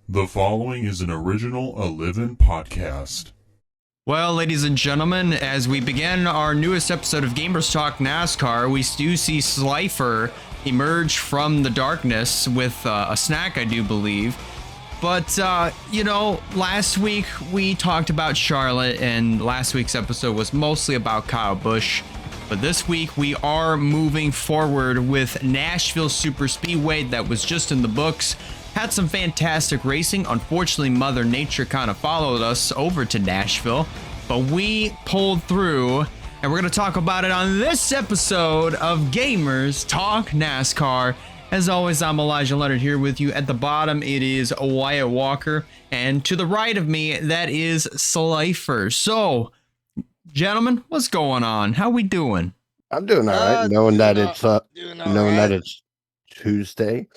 The following is an original Aliven podcast. Well, ladies and gentlemen, as we begin our newest episode of Gamers Talk NASCAR, we do see Slifer emerge from the darkness with a snack, I do believe. But, last week we talked about Charlotte, and last week's episode was mostly about Kyle Busch. But this week we are moving forward with Nashville Super Speedway that was just in the books. Had some fantastic racing. Unfortunately, Mother Nature kind of followed us over to Nashville, but we pulled through, and we're going to talk about it on this episode of Gamers Talk NASCAR. As always, I'm Elijah Leonard here with you. At the bottom, it is Wyatt Walker, and to the right of me, that is Slifer. So, gentlemen, what's going on? How we doing? I'm doing all right, knowing that it's Tuesday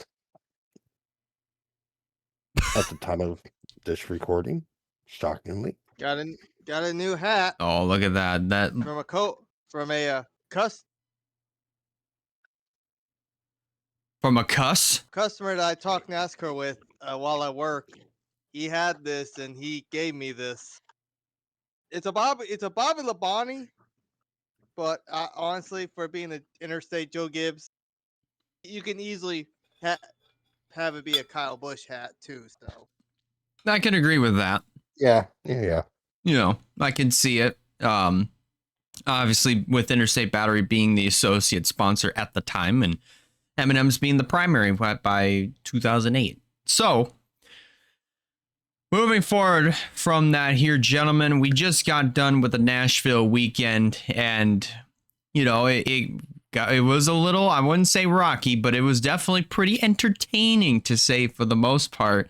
at the time of this recording. Shockingly, Got a new hat Oh, look at that. That from a from a cuss? customer that I talk NASCAR with while I work. He had this and he gave me this. It's a Bobby Labonte, but honestly, for being an interstate Joe Gibbs, you can easily have it be a Kyle Busch hat too. So I can agree with that. yeah. You know, I can see it. Obviously, with Interstate Battery being the associate sponsor at the time, and M&M's being the primary by 2008. So, moving forward from that here, gentlemen, we just got done with the Nashville weekend, and it was a little, I wouldn't say rocky, but it was definitely pretty entertaining, to say, for the most part.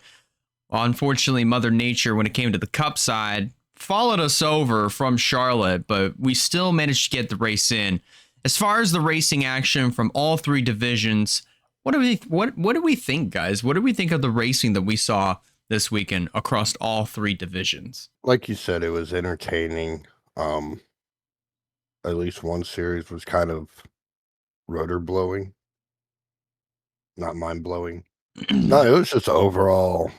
Unfortunately, Mother Nature, when it came to the Cup side, followed us over from Charlotte, but we still managed to get the race in. As far as the racing action from all three divisions, what do we think, guys? What do we think of the racing that we saw this weekend across all three divisions? Like you said, it was entertaining. At least one series was kind of rotor blowing, not mind blowing. No, it was just overall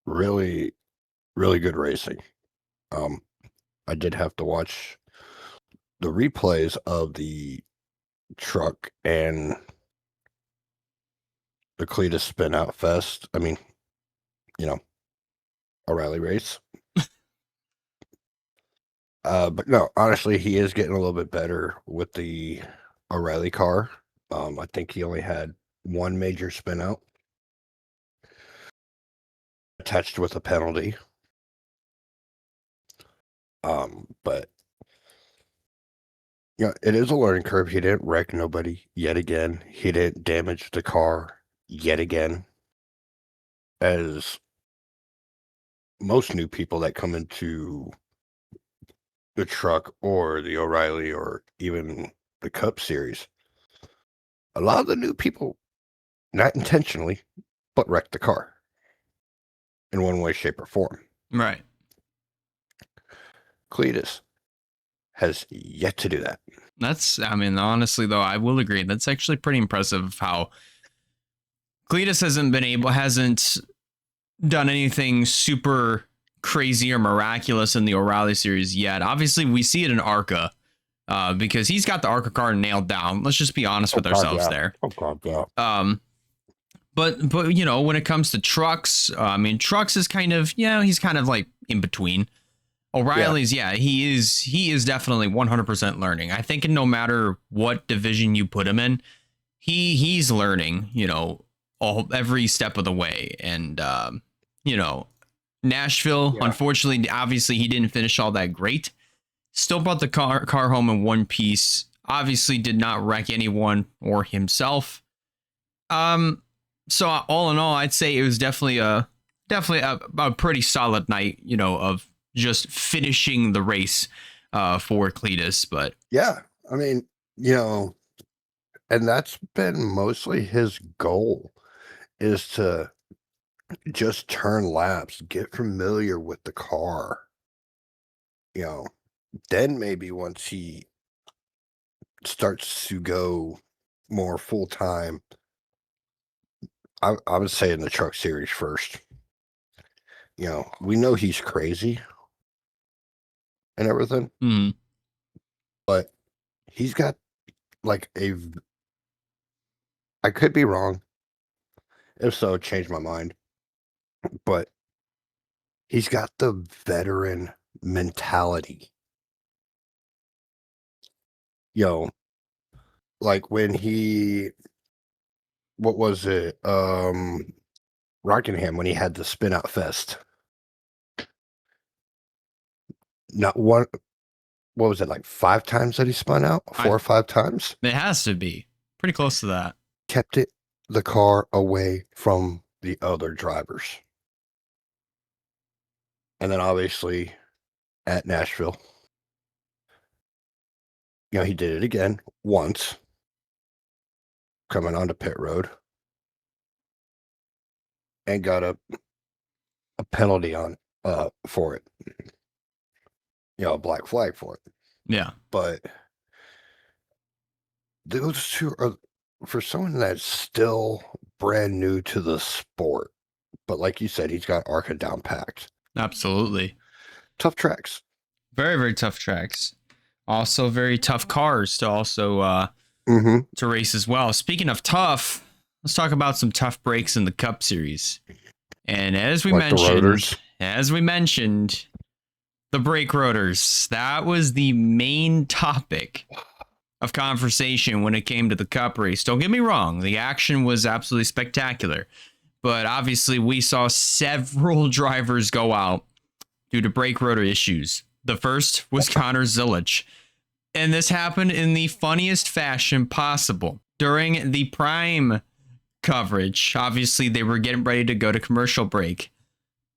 really, really good racing. I did have to watch the replays of the truck and the Cletus spin out fest. I mean, a rally race. But no, honestly, he is getting a little bit better with the O'Reilly car. I think he only had one major spin out attached with a penalty. But it is a learning curve. He didn't wreck nobody yet again. He didn't damage the car yet again. As most new people that come into the truck or the O'Reilly or even the Cup series, a lot of the new people, not intentionally, but wreck the car in one way, shape, or form. Right. Cletus has yet to do that. Honestly, though, I will agree. That's actually pretty impressive how Cletus hasn't done anything super crazy or miraculous in the O'Reilly series yet. Obviously, we see it in ARCA because he's got the ARCA car nailed down. Let's just be honest with ourselves there. Oh, God, yeah. But when it comes to trucks, trucks is kind of, he's kind of like in between. O'Reilly's, he is definitely 100% learning. I think no matter what division you put him in, he's learning, every step of the way. And, Nashville, unfortunately, obviously he didn't finish all that great. Still brought the car home in one piece. Obviously did not wreck anyone or himself. So all in all, I'd say it was definitely a pretty solid night, of just finishing the race for Cletus. But yeah, and that's been mostly his goal, is to just turn laps, get familiar with the car. Then maybe once he starts to go more full time I would say in the truck series first. You know, we know he's crazy and everything, Mm. but he's got like I could be wrong. If so, change my mind. But he's got the veteran mentality. Yo, like when what was it? Rockingham, when he had the spin out fest. Not one, what was it, like 5 times that he spun out? 4 or 5 times? It has to be pretty close to that. Kept the car away from the other drivers. And then obviously at Nashville, you know, he did it again once, coming onto pit road, and got a penalty on for it. You know, a black flag for it. Yeah. But those two are, for someone that's still brand new to the sport, but like you said, he's got ARCA down packed. Absolutely. Tough tracks. Very, very tough tracks. Also very tough cars to also to race as well. Speaking of tough, let's talk about some tough breaks in the Cup Series. And as we Like mentioned, the brake rotors. That was the main topic of conversation when it came to the Cup race. Don't get me wrong, the action was absolutely spectacular. But obviously we saw several drivers go out due to brake rotor issues. The first was Connor Zilic. And this happened in the funniest fashion possible. During the prime coverage, obviously they were getting ready to go to commercial break.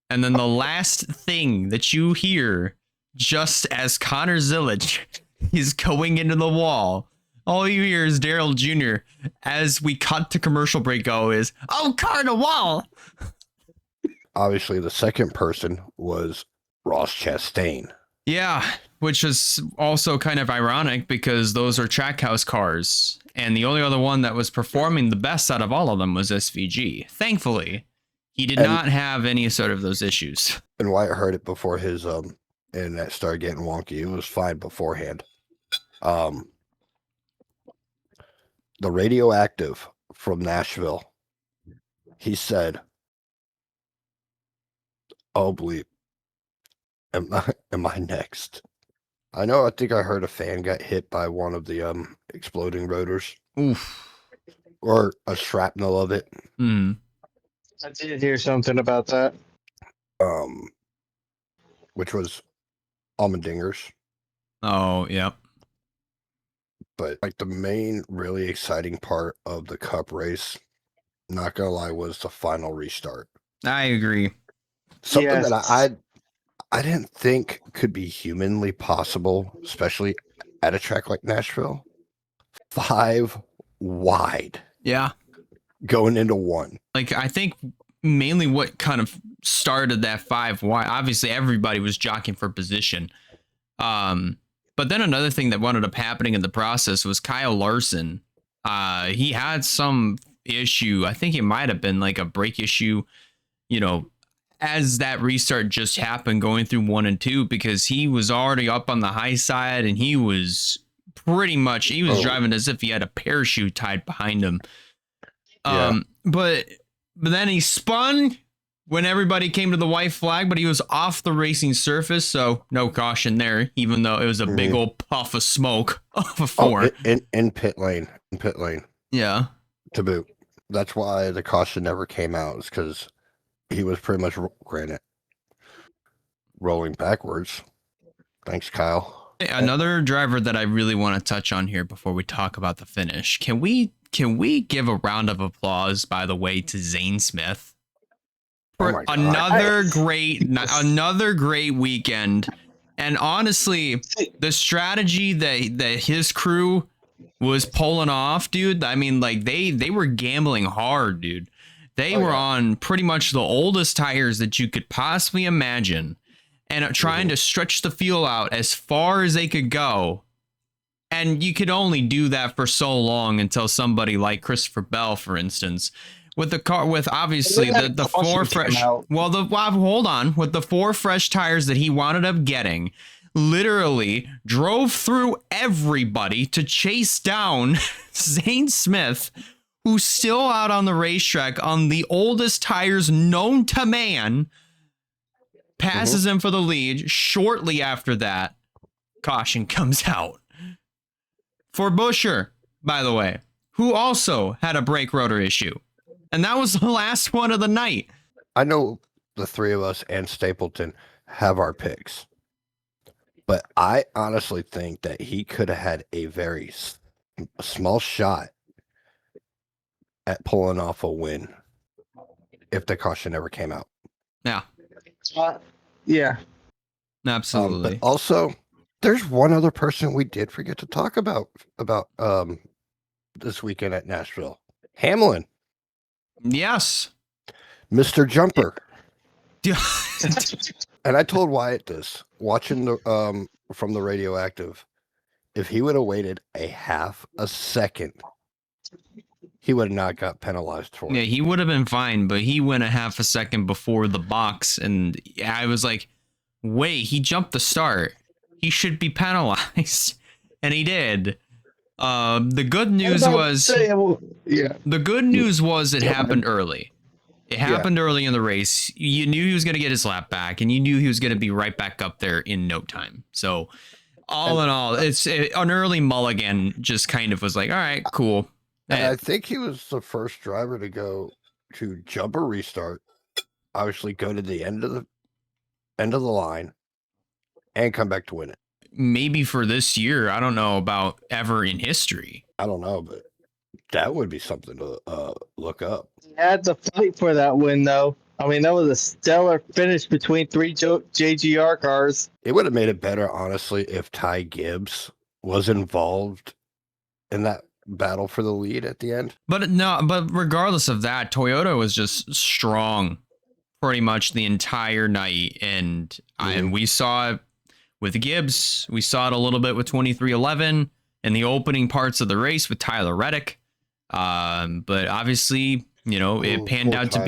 And then the last thing that you hear, just as Connor Zilic is going into the wall, all you hear is Daryl Jr. as we cut to commercial break go is, "Oh, car the wall." Obviously, the second person was Ross Chastain. Yeah, which is also kind of ironic because those are Trackhouse cars. And the only other one that was performing the best out of all of them was SVG. Thankfully, he did not have any sort of those issues. And Wyatt heard it before his internet started getting wonky. It was fine beforehand. The radioactive from Nashville, he said, "Oh, bleep. Am I next?" I think I heard a fan got hit by one of the exploding rotors. Oof. Or a shrapnel of it. Mm. I did hear something about that. Which was Allmendinger's. Oh, yep. But like the main really exciting part of the Cup race, not gonna lie, was the final restart. I agree. Something that I didn't think could be humanly possible, especially at a track like Nashville. 5 wide. Yeah. Going into 1. Like, I think mainly what kind of started that 5 wide, obviously everybody was jockeying for position. But then another thing that wound up happening in the process was Kyle Larson. He had some issue. I think it might have been like a brake issue, you know, as that restart just happened going through 1 and 2, because he was already up on the high side and he was driving as if he had a parachute tied behind him. Yeah. But then he spun when everybody came to the white flag, but he was off the racing surface, so no caution there, even though it was a big old puff of smoke off of 4. In pit lane. Yeah. To boot. That's why the caution never came out, is because he was pretty much, granted, rolling backwards. Thanks, Kyle. Another driver that I really want to touch on here before we talk about the finish. Can we give a round of applause, by the way, to Zane Smith for another great weekend? And honestly, the strategy that his crew was pulling off, dude. I mean, like they were gambling hard, dude. They were on pretty much the oldest tires that you could possibly imagine, and trying to stretch the fuel out as far as they could go. And you could only do that for so long until somebody like Christopher Bell, for instance, with the car, with obviously the four fresh. Hold on, with the 4 fresh tires that he wound up getting, literally drove through everybody to chase down Zane Smith, who's still out on the racetrack on the oldest tires known to man. Passes him for the lead. Shortly after that, caution comes out for Buescher, by the way, who also had a brake rotor issue. And that was the last one of the night. I know the 3 of us and Stapleton have our picks, but I honestly think that he could have had a very small shot at pulling off a win if the caution never came out. Yeah. Yeah. Absolutely. But also, there's one other person we did forget to talk about this weekend at Nashville. Hamlin. Yes. Mr. Jumper. And I told Wyatt this, watching the from the radioactive, if he would have waited a half a second, he would have not got penalized for it. Yeah, he would have been fine, but he went a half a second before the box, and I was like, wait, he jumped the start. He should be penalized. And he did. The good news was it happened early. It happened early in the race. You knew he was going to get his lap back, and you knew he was going to be right back up there in no time. So all in all, an early mulligan just kind of was like, all right, cool. And I think he was the first driver to go to jump a restart, obviously go to the end of the line, and come back to win it. Maybe for this year. I don't know about ever in history. I don't know, but that would be something to look up. He had to fight for that win, though. I mean, that was a stellar finish between 3 JGR cars. It would have made it better, honestly, if Ty Gibbs was involved in that battle for the lead at the end. But regardless of that, Toyota was just strong pretty much the entire night. And we saw it with Gibbs. We saw it a little bit with 2311 in the opening parts of the race with Tyler Reddick. But obviously, it panned out to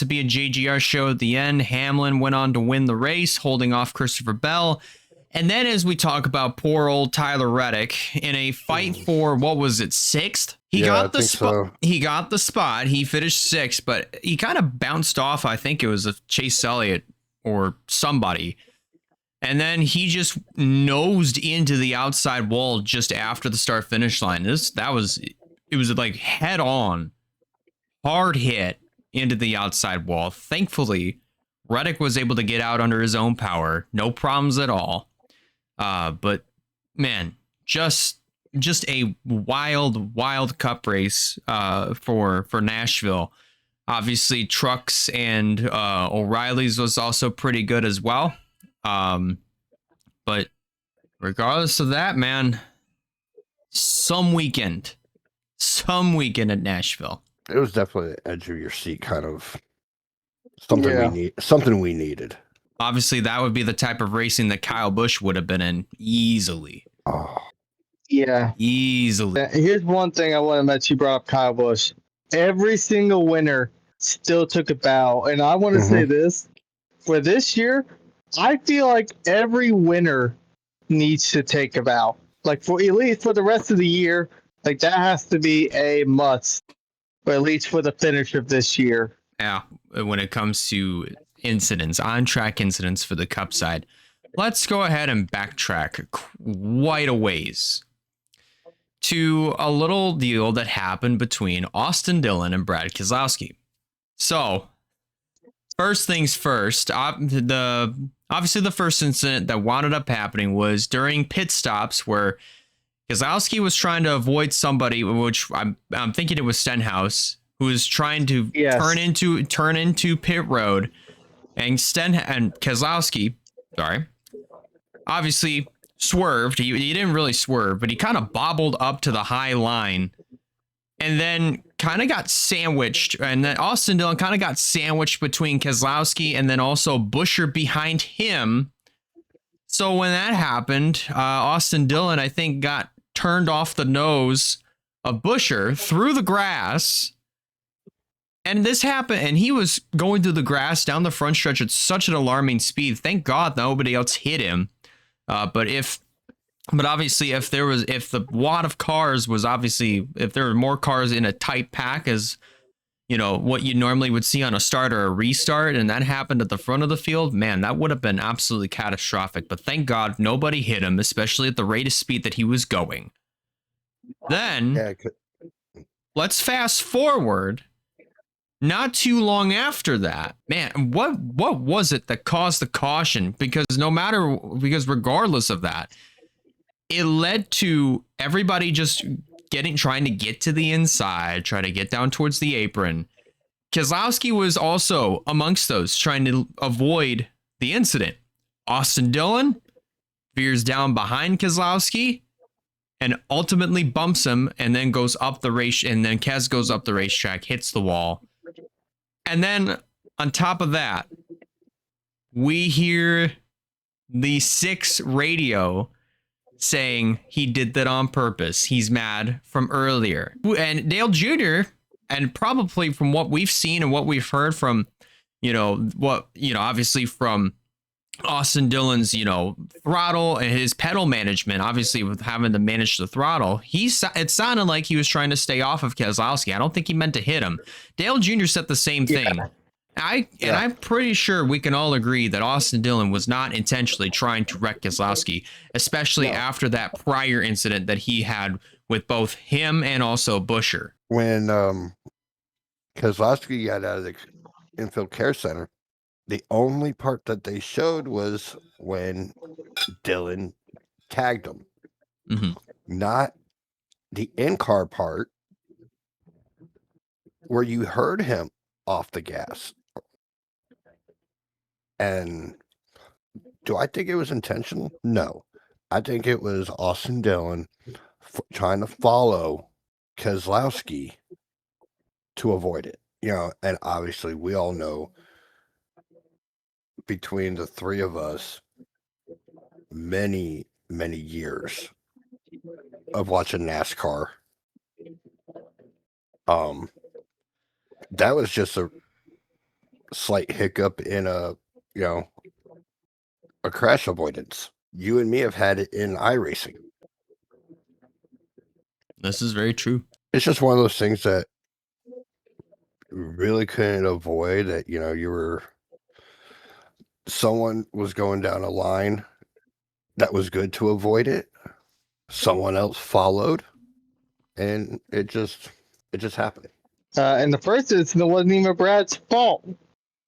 be a JGR show at the end. Hamlin went on to win the race, holding off Christopher Bell. And then as we talk about poor old Tyler Reddick in a fight for, what was it, 6th? He got the spot. He finished 6th, but he kind of bounced off. I think it was a Chase Elliott or somebody. And then he just nosed into the outside wall just after the start finish line. It was like head on, hard hit into the outside wall. Thankfully, Reddick was able to get out under his own power. No problems at all. But man, just a wild cup race for Nashville. Obviously, Trucks and O'Reilly's was also pretty good as well. But regardless of that, man, some weekend at Nashville. It was definitely the edge of your seat kind of something we needed. Obviously, that would be the type of racing that Kyle Busch would have been in easily. Oh. Yeah. Easily. Here's one thing I want to mention. You brought up Kyle Busch. Every single winner still took a bow. And I want to say this. For this year, I feel like every winner needs to take a bow. Like, for at least for the rest of the year, like that has to be a must. Or at least for the finish of this year. Yeah, when it comes to incidents, on-track incidents for the Cup side, let's go ahead and backtrack quite a ways to a little deal that happened between Austin Dillon and Brad Keselowski. So, first things first, obviously the first incident that wound up happening was during pit stops where Keselowski was trying to avoid somebody, which I'm thinking it was Stenhouse, who was trying to turn into pit road, and Keselowski, obviously swerved. He didn't really swerve, but he kind of bobbled up to the high line, and then kind of got sandwiched. And then Austin Dillon kind of got sandwiched between Keselowski and then also Buescher behind him. So when that happened, Austin Dillon, I think, got turned off the nose of Buescher through the grass And this happened, and he was going through the grass down the front stretch at such an alarming speed. Thank God nobody else hit him. But obviously, if the wad of cars was obviously, if there were more cars in a tight pack as, you know, what you normally would see on a start or a restart, and that happened at the front of the field, man, that would have been absolutely catastrophic. But thank God nobody hit him, especially at the rate of speed that he was going. Then, let's fast forward. Not too long after that, man, what was it that caused the caution? Because regardless of that, it led to everybody just trying to get to the inside, try to get down towards the apron. Keselowski was also amongst those trying to avoid the incident. Austin Dillon veers down behind Keselowski and ultimately bumps him, and then goes up the race, and then Kez goes up the racetrack, hits the wall. And then on top of that, we hear the 6 radio saying he did that on purpose. He's mad from earlier. And Dale Jr., and probably from what we've seen and what we've heard from, obviously from Austin Dillon's, throttle and his pedal management, obviously with having to manage the throttle, it sounded like he was trying to stay off of Keselowski. I don't think he meant to hit him. Dale Jr. said the same thing. And I'm pretty sure we can all agree that Austin Dillon was not intentionally trying to wreck Keselowski, especially after that prior incident that he had with both him and also Buescher. When Keselowski got out of the infield care center, the only part that they showed was when Dillon tagged him. Mm-hmm. Not the in-car part where you heard him off the gas. And do I think it was intentional? No. I think it was Austin Dillon trying to follow Keselowski to avoid it. And obviously we all know between the three of us, many, many years of watching NASCAR. That was just a slight hiccup in a crash avoidance. You and me have had it in iRacing. This is very true. It's just one of those things that really couldn't avoid, that, someone was going down a line that was good to avoid it. Someone else followed, and it just happened. And the first incident wasn't even Brad's fault.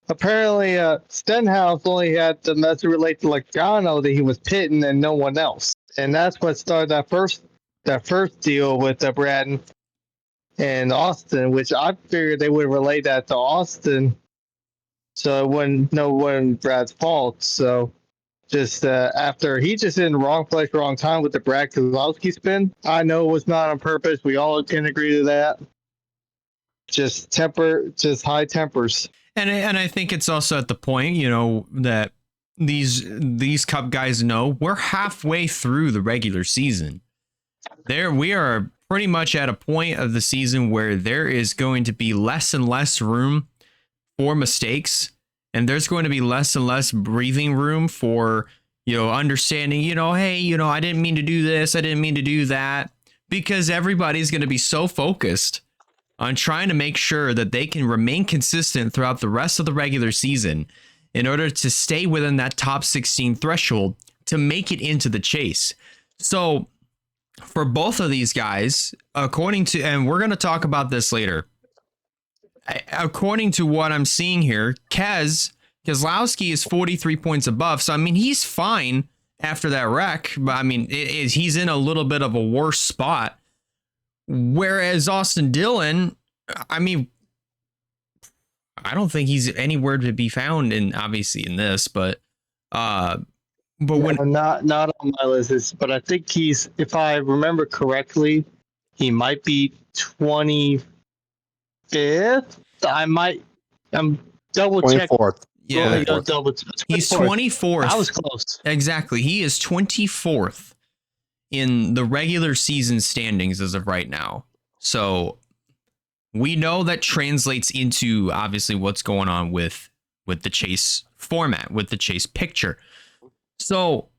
Apparently, Stenhouse only had the message relate to Logano that he was pitting and no one else. And that's what started that first deal with Brad and Austin, which I figured they would relate that to Austin, so it wasn't Brad's fault. So just after he just in the wrong place, wrong time with the Brad Keselowski spin. I know it was not on purpose. We all can agree to that. Just high tempers. And I think it's also at the point, that these Cup guys know we're halfway through the regular season. We are pretty much at a point of the season where there is going to be less and less room for mistakes, and there's going to be less and less breathing room for, understanding, hey, I didn't mean to do this, I didn't mean to do that, because everybody's going to be so focused on trying to make sure that they can remain consistent throughout the rest of the regular season in order to stay within that top 16 threshold to make it into the chase. So for both of these guys, according to, and we're going to talk about this later, according to what I'm seeing here, Keselowski is 43 points above. So, he's fine after that wreck, but he's in a little bit of a worse spot. Whereas Austin Dillon, I don't think he's anywhere to be found obviously in this, but when not on my list, but I think he's, if I remember correctly, he might be 25th. I'm double checking. 24th. Yeah, he's 24th. I was close. Exactly. He is 24th in the regular season standings as of right now. So we know that translates into obviously what's going on with the chase format, with the chase picture. So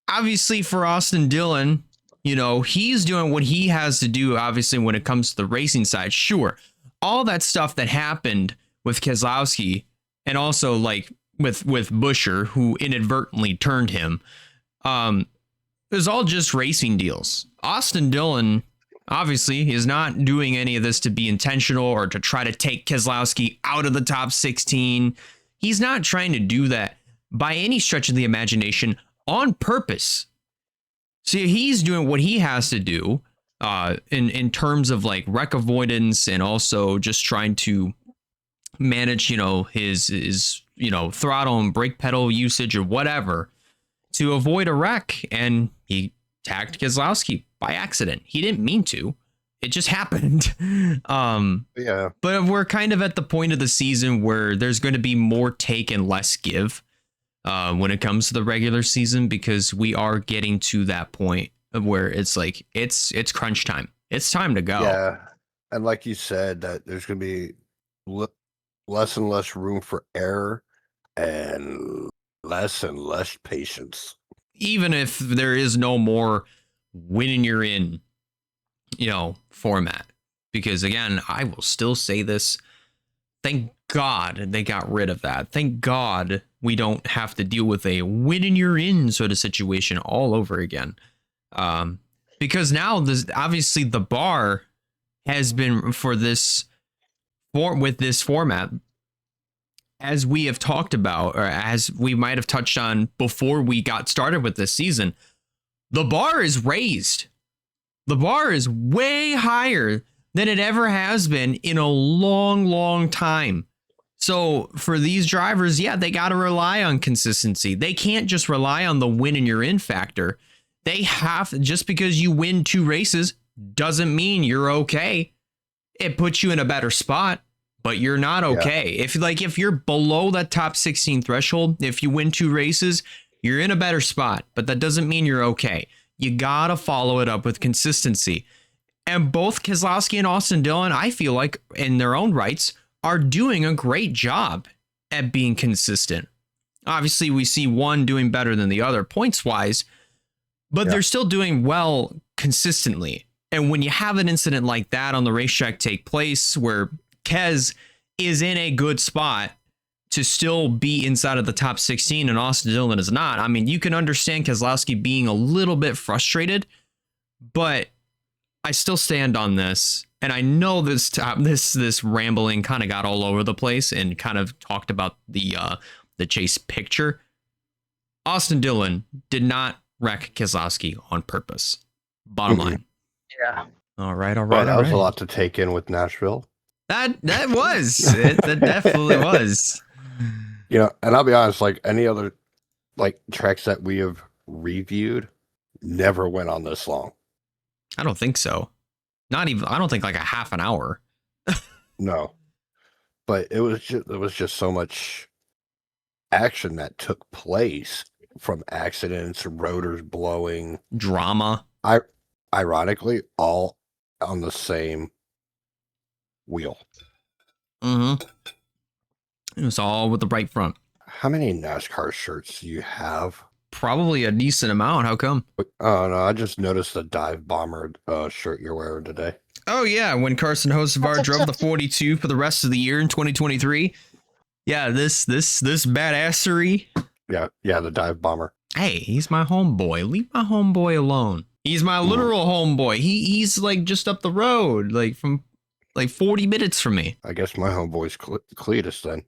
obviously for Austin Dillon, he's doing what he has to do, obviously, when it comes to the racing side. Sure, all that stuff that happened with Keselowski and also like with Buescher, who inadvertently turned him, it was all just racing deals. Austin Dillon obviously is not doing any of this to be intentional or to try to take Keselowski out of the top 16. He's not trying to do that by any stretch of the imagination on purpose. So he's doing what he has to do in terms of like wreck avoidance and also just trying to manage, his throttle and brake pedal usage or whatever to avoid a wreck. And he tagged Keselowski by accident. He didn't mean to. It just happened. Yeah. But we're kind of at the point of the season where there's going to be more take and less give when it comes to the regular season, because we are getting to that point of where it's like it's crunch time. It's time to go. Yeah. And like you said, that there's going to be less and less room for error and less patience. Even if there is no more winning you're in, format. Because again, I will still say this. Thank God they got rid of that. Thank God we don't have to deal with a winning you're in sort of situation all over again. Because now obviously the bar has been with this format, as we have talked about, or as we might have touched on before we got started with this season, the bar is raised. The bar is way higher than it ever has been in a long, long time. So for these drivers, yeah, they got to rely on consistency. They can't just rely on the win and you're in factor. They have, just because you win 2 races doesn't mean you're okay. It puts you in a better spot, but you're not okay. Yeah. If you're below that top 16 threshold, if you win 2 races, you're in a better spot, but that doesn't mean you're okay. You got to follow it up with consistency. And both Keselowski and Austin Dillon, I feel like in their own rights, are doing a great job at being consistent. Obviously, we see one doing better than the other points wise, but they're still doing well consistently. And when you have an incident like that on the racetrack take place where Kes is in a good spot to still be inside of the top 16 and Austin Dillon is not, I mean, you can understand Keselowski being a little bit frustrated, but I still stand on this. And I know this rambling kind of got all over the place and kind of talked about the chase picture. Austin Dillon did not wreck Keselowski on purpose. Bottom line. Yeah. All right. Well, that was a lot to take in with Nashville. That was. That definitely was. And I'll be honest, like any other tracks that we have reviewed never went on this long. I don't think so. Not even, I don't think like a half an hour. No. But it was just so much action that took place, from accidents, rotors blowing, drama. Ironically, all on the same wheel. Mm-hmm. It was all with the right front. How many NASCAR shirts do you have? Probably a decent amount. How come? Oh, no, I just noticed the dive bomber shirt you're wearing today. Oh, yeah. When Carson Hocevar drove the 42 for the rest of the year in 2023. Yeah, this badassery. Yeah, the dive bomber. Hey, he's my homeboy. Leave my homeboy alone. He's my literal homeboy. He's like just up the road, like from 40 minutes from me. I guess my homeboy's Cletus then.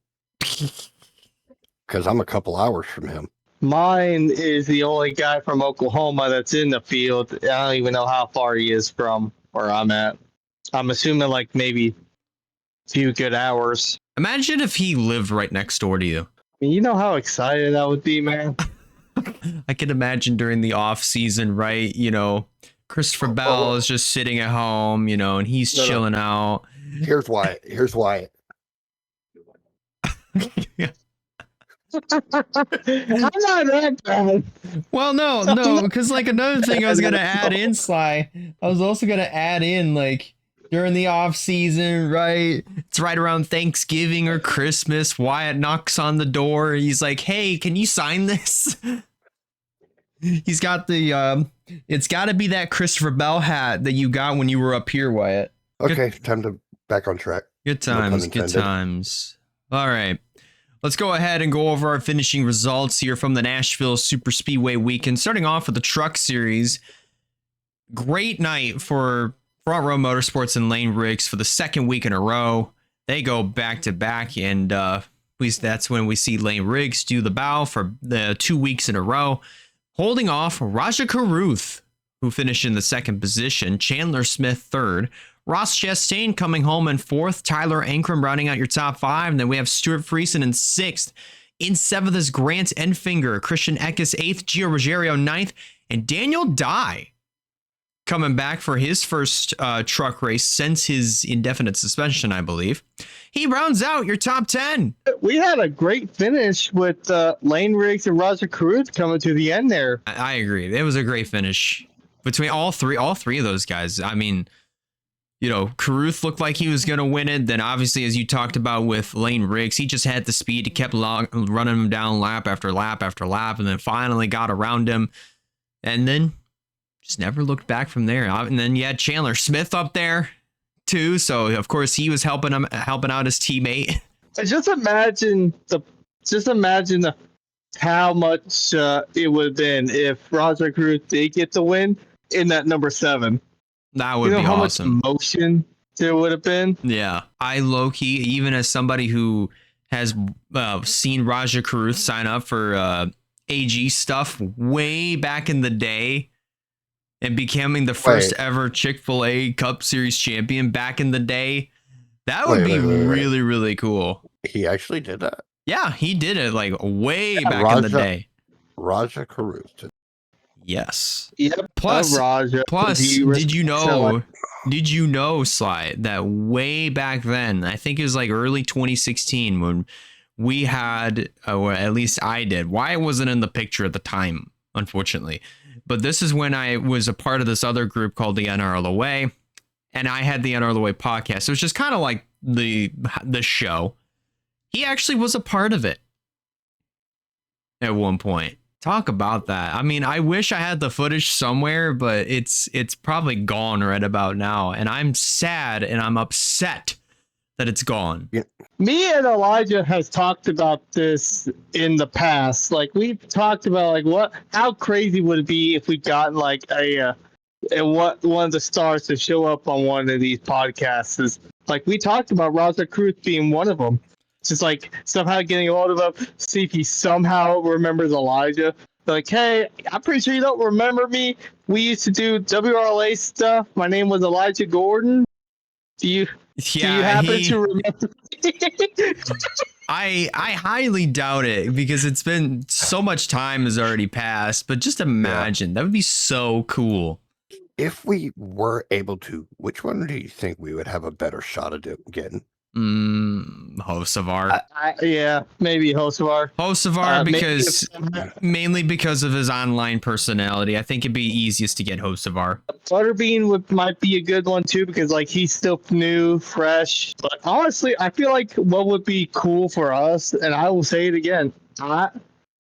Because I'm a couple hours from him. Mine is the only guy from Oklahoma that's in the field. I don't even know how far he is from where I'm at. I'm assuming like maybe a few good hours. Imagine if he lived right next door to you. I mean, you know how excited I would be, man. I can imagine during the off season, right? Christopher Bell is just sitting at home, and he's chilling out. Here's why. Yeah. I'm not that bad. Well, no, because like another thing I was gonna add in, Sly. I was also gonna add in like during the off season, right? It's right around Thanksgiving or Christmas. Wyatt knocks on the door. He's like, "Hey, can you sign this?" He's got the it's got to be that Christopher Bell hat that you got when you were up here, Wyatt. Okay, time to back on track. Good No pun times, good intended. times. All right. Let's go ahead and go over our finishing results here from the Nashville Super Speedway weekend. Starting off with the Truck Series. Great night for Front Row Motorsports and Lane Riggs for the second week in a row. They go back to back, and that's when we see Lane Riggs do the bow for the 2 weeks in a row, holding off Raja Caruth, who finished in the second position, Chandler Smith third, Ross Chastain coming home in fourth, Tyler Ankrum rounding out your top five, and then we have Stuart Friesen in sixth. In seventh is Grant Enfinger, Christian Eckes eighth, Gio Ruggiero ninth, and Daniel Dye coming back for his first truck race since his indefinite suspension, I believe. He rounds out your top 10. We had a great finish with Lane Riggs and Roger Caruth coming to the end there. I agree. It was a great finish between all three of those guys. I mean, you know, Caruth looked like he was going to win it. Then obviously, as you talked about with Lane Riggs, he just had the speed. He kept running him down lap after lap after lap, and then finally got around him. And then just never looked back from there. And then you had Chandler Smith up there too. So of course he was helping out his teammate. Just imagine how much it would have been if Roger Caruth did get the win in that number 7. That would be how awesome. much emotion there would have been. Yeah, I low key, even as somebody who has seen Raja Caruth sign up for AG stuff way back in the day, and becoming the first ever Chick-fil-A Cup Series champion back in the day, that would be really, really cool. He actually did that? Yeah, he did it like way back in the day. Raja Caruth. Yes. Yep. Plus, Raja, did you know, Sly, that way back then, I think it was like early 2016 when we had, or at least I did. Wyatt wasn't in the picture at the time, unfortunately. But this is when I was a part of this other group called the NRLOA, and I had the NRLOA podcast. So it was just kind of like the show. He actually was a part of it at one point. Talk about that. I mean, I wish I had the footage somewhere, but it's probably gone right about now. And I'm sad and I'm upset that it's gone. Yeah. Me and Elijah has talked about this in the past. Like we've talked about how crazy would it be if we got like one of the stars to show up on one of these podcasts. Is like we talked about Raja Caruth being one of them. Just like somehow getting a hold of him, see if he somehow remembers Elijah. Like, hey, I'm pretty sure you don't remember me. We used to do WRLA stuff. My name was Elijah Gordon. Do you happen to remember? I highly doubt it because it's been so much time has already passed. But just imagine that would be so cool. If we were able to, which one do you think we would have a better shot at getting? Hocevar. Yeah, maybe Hocevar. Hocevar mainly because of his online personality. I think it'd be easiest to get Hocevar. Butterbean might be a good one too because like he's still new, fresh. But honestly, I feel like what would be cool for us, and I will say it again,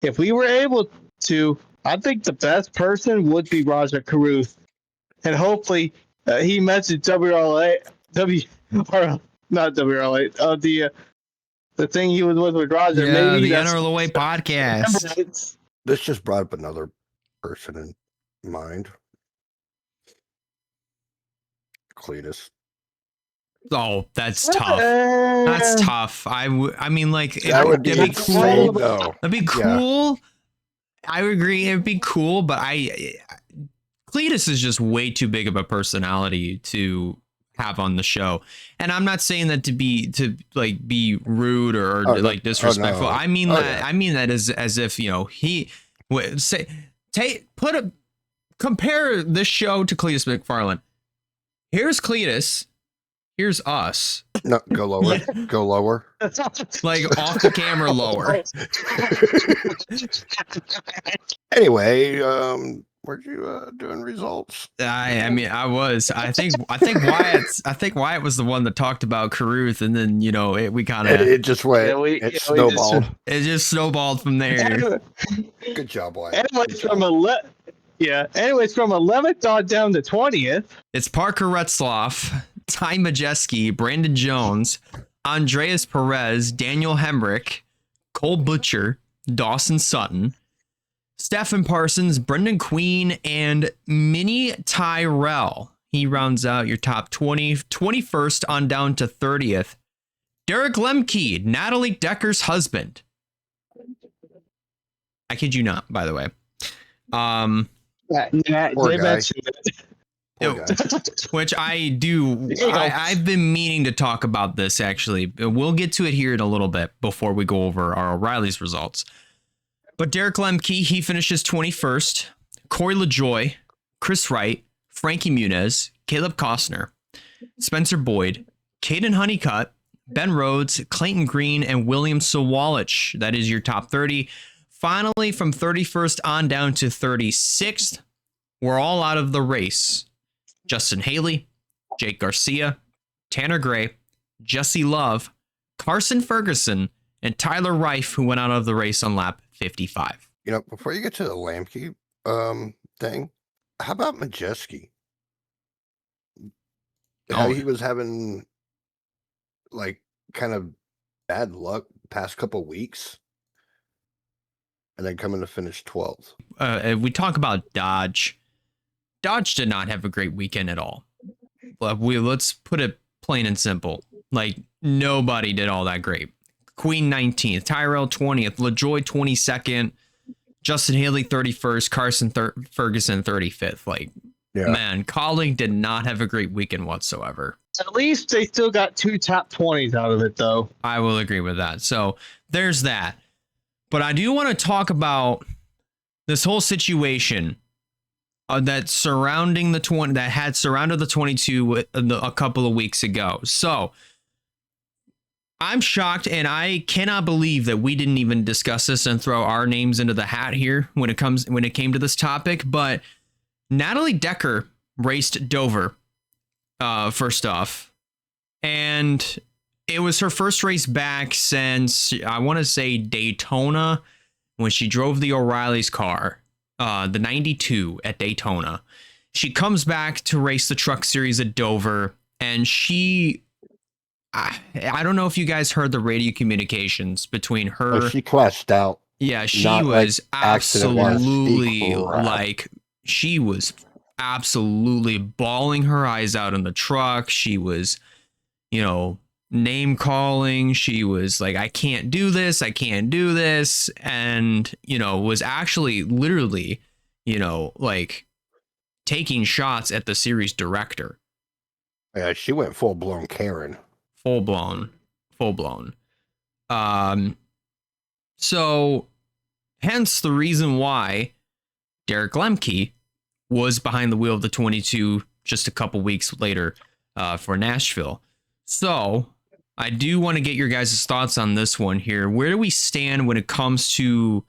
if we were able to, I think the best person would be Raja Caruth, and hopefully he mentioned not WRLA. The thing he was with Roger. Yeah, maybe the NRLOA podcast. This just brought up another person in mind. Cletus. Oh, that's tough. That's tough. I mean, like, it'd be cool. That'd be cool. Yeah. I agree. It'd be cool, but Cletus is just way too big of a personality to have on the show. And I'm not saying that to be rude or like disrespectful. No. I mean that as if, you know, he would say, compare this show to Cletus McFarland. Here's Cletus. Here's us. No, go lower. Go lower. Like off the camera lower. Anyway, Weren't you doing results? I mean, I was. I think Wyatt was the one that talked about Caruth, and then we kind of It just went. It snowballed. It just snowballed from there. Good job, Wyatt. Anyways, from 11th on down to 20th. It's Parker Retzloff, Ty Majeski, Brandon Jones, Andreas Perez, Daniel Hemrick, Cole Butcher, Dawson Sutton, Stephen Parsons, Brendan Queen, and Minnie Tyrell. He rounds out your top 20, 21st on down to 30th. Derek Lemke, Natalie Decker's husband. I kid you not, by the way. Poor guy. Which I do. I've been meaning to talk about this, actually. We'll get to it here in a little bit before we go over our O'Reilly's results. But Derek Lemke, he finishes 21st. Corey LaJoy, Chris Wright, Frankie Muniz, Caleb Costner, Spencer Boyd, Caden Honeycutt, Ben Rhodes, Clayton Green, and William Sawalich. That is your top 30. Finally, from 31st on down to 36th, we're all out of the race. Justin Haley, Jake Garcia, Tanner Gray, Jesse Love, Carson Ferguson, and Tyler Reif, who went out of the race on lap 55. Before you get to the Lamke thing, how about Majeski? How he was having kind of bad luck past couple weeks, and then coming to finish 12th. We talk about Dodge. Dodge did not have a great weekend at all. Let's put it plain and simple. Nobody did all that great. Queen 19th, Tyrell 20th, LaJoy 22nd, Justin Haley 31st, Carson Ferguson 35th. Man, Colling did not have a great weekend whatsoever. At least they still got 2 top 20s out of it, though. I will agree with that. So there's that. But I do want to talk about this whole situation that had surrounded the 22 a couple of weeks ago. So I'm shocked, and I cannot believe that we didn't even discuss this and throw our names into the hat here when it came to this topic. But Natalie Decker raced Dover first off, and it was her first race back since, I want to say, Daytona, when she drove the O'Reilly's car, the 92 at Daytona. She comes back to race the Truck Series at Dover, and I don't know if you guys heard the radio communications between her. Oh, she crashed out. Yeah, she was absolutely bawling her eyes out in the truck. She was, name calling. She was like, I can't do this. And, was actually literally, taking shots at the series director. Yeah, she went full blown Karen. Full blown. So hence the reason why Derek Lemke was behind the wheel of the 22 just a couple weeks later for Nashville. So I do want to get your guys' thoughts on this one here. Where do we stand when it comes to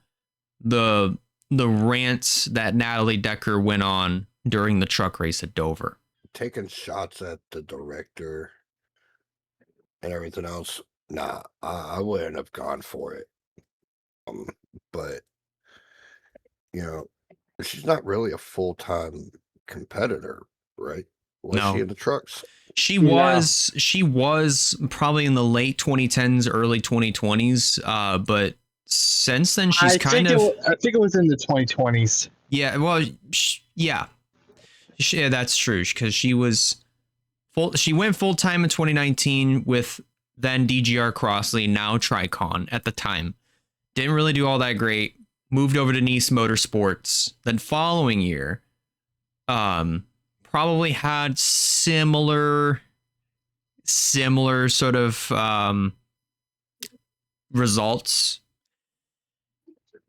the rants that Natalie Decker went on during the truck race at Dover? Taking shots at the director and everything else. Nah, I wouldn't have gone for it. But she's not really a full-time competitor, right? Was she in the trucks? She was probably in the late 2010s, early 2020s. But since then, she's I think it was in the 2020s. Yeah, well, yeah, that's true, because she went full time in 2019 with then DGR Crossley, now Tricon at the time. Didn't really do all that great. Moved over to Nice Motorsports. Then following year, probably had similar sort of results.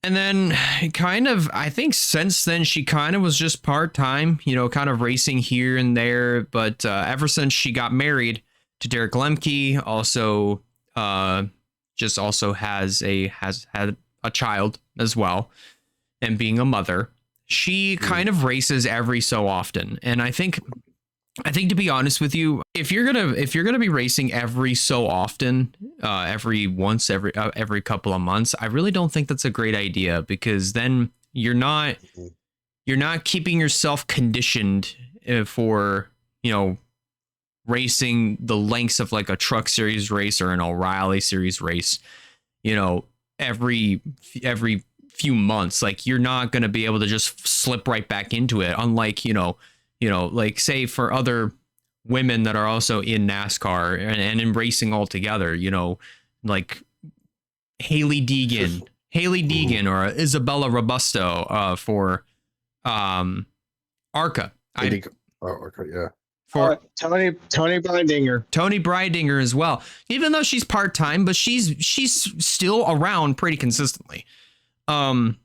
And then I think since then, she kind of was just part-time, kind of racing here and there. But ever since she got married to Derek Lemke, also has had a child as well. And being a mother, she kind of races every so often. And I think to be honest with you, if you're gonna be racing every so often, every couple of months, I really don't think that's a great idea, because then you're not keeping yourself conditioned for, racing the lengths of like a Truck Series race or an O'Reilly Series race, every few months. Like, you're not going to be able to just slip right back into it. Unlike, like, say, for other women that are also in NASCAR and in racing altogether, like Haley Deegan or Isabella Robusto for ARCA. ARCA, yeah. For Tony Breidinger as well. Even though she's part-time, but she's still around pretty consistently. And